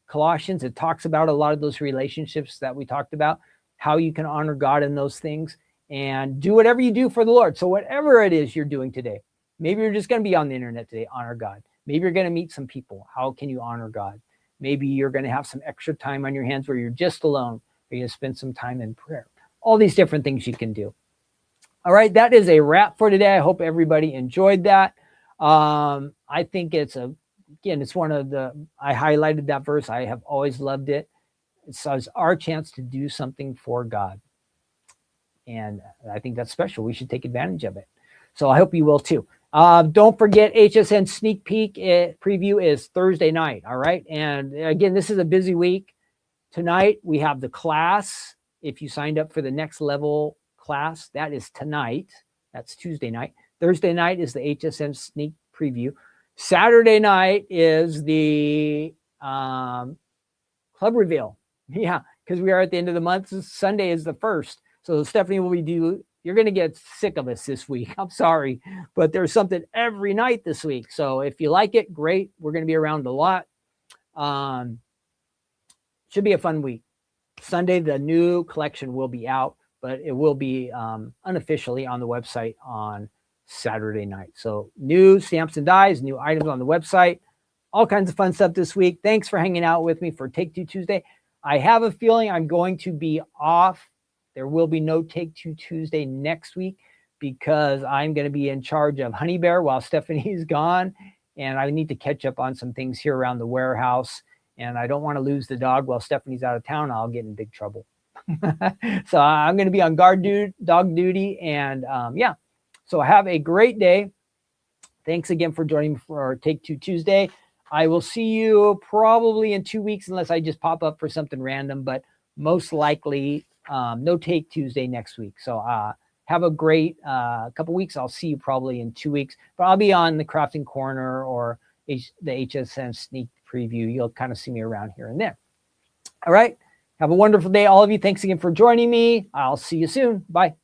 Colossians. It talks about a lot of those relationships that we talked about, how you can honor God in those things, and do whatever you do for the Lord. So whatever it is you're doing today, maybe you're just going to be on the internet today, honor God. Maybe you're going to meet some people. How can you honor God? Maybe you're going to have some extra time on your hands where you're just alone, or you're going to spend some time in prayer. All these different things you can do. All right, that is a wrap for today. I hope everybody enjoyed that. I think it's one of I highlighted that verse. I have always loved it. It's our chance to do something for God. And I think that's special. We should take advantage of it. So I hope you will too. Don't forget, HSN Sneak Peek preview is Thursday night. All right. And again, this is a busy week. Tonight, we have the class. If you signed up for the next level class, that is tonight. That's Tuesday night. Thursday night is the HSN Sneak Preview. Saturday night is the club reveal. Yeah, because we are at the end of the month. Sunday is the 1st. So Stephanie will be you're going to get sick of us this week. I'm sorry, but there's something every night this week. So if you like it, great. We're going to be around a lot. Should be a fun week. Sunday, the new collection will be out, but it will be unofficially on the website on Saturday night. So new stamps and dies, new items on the website, all kinds of fun stuff this week. Thanks for hanging out with me for Take Two Tuesday. I have a feeling I'm going to be off. There will be no Take Two Tuesday next week because I'm going to be in charge of Honey Bear while Stephanie's gone. And I need to catch up on some things here around the warehouse. And I don't want to lose the dog while Stephanie's out of town. I'll get in big trouble. So I'm going to be on dog duty. And yeah, so have a great day. Thanks again for joining me for our Take Two Tuesday. I will see you probably in 2 weeks unless I just pop up for something random, but most likely no Take Tuesday next week. So have a great couple weeks. I'll see you probably in 2 weeks, but I'll be on the Crafting Corner or the HSN Sneak Preview. You'll kind of see me around here and there. All right. Have a wonderful day, all of you. Thanks again for joining me. I'll see you soon. Bye.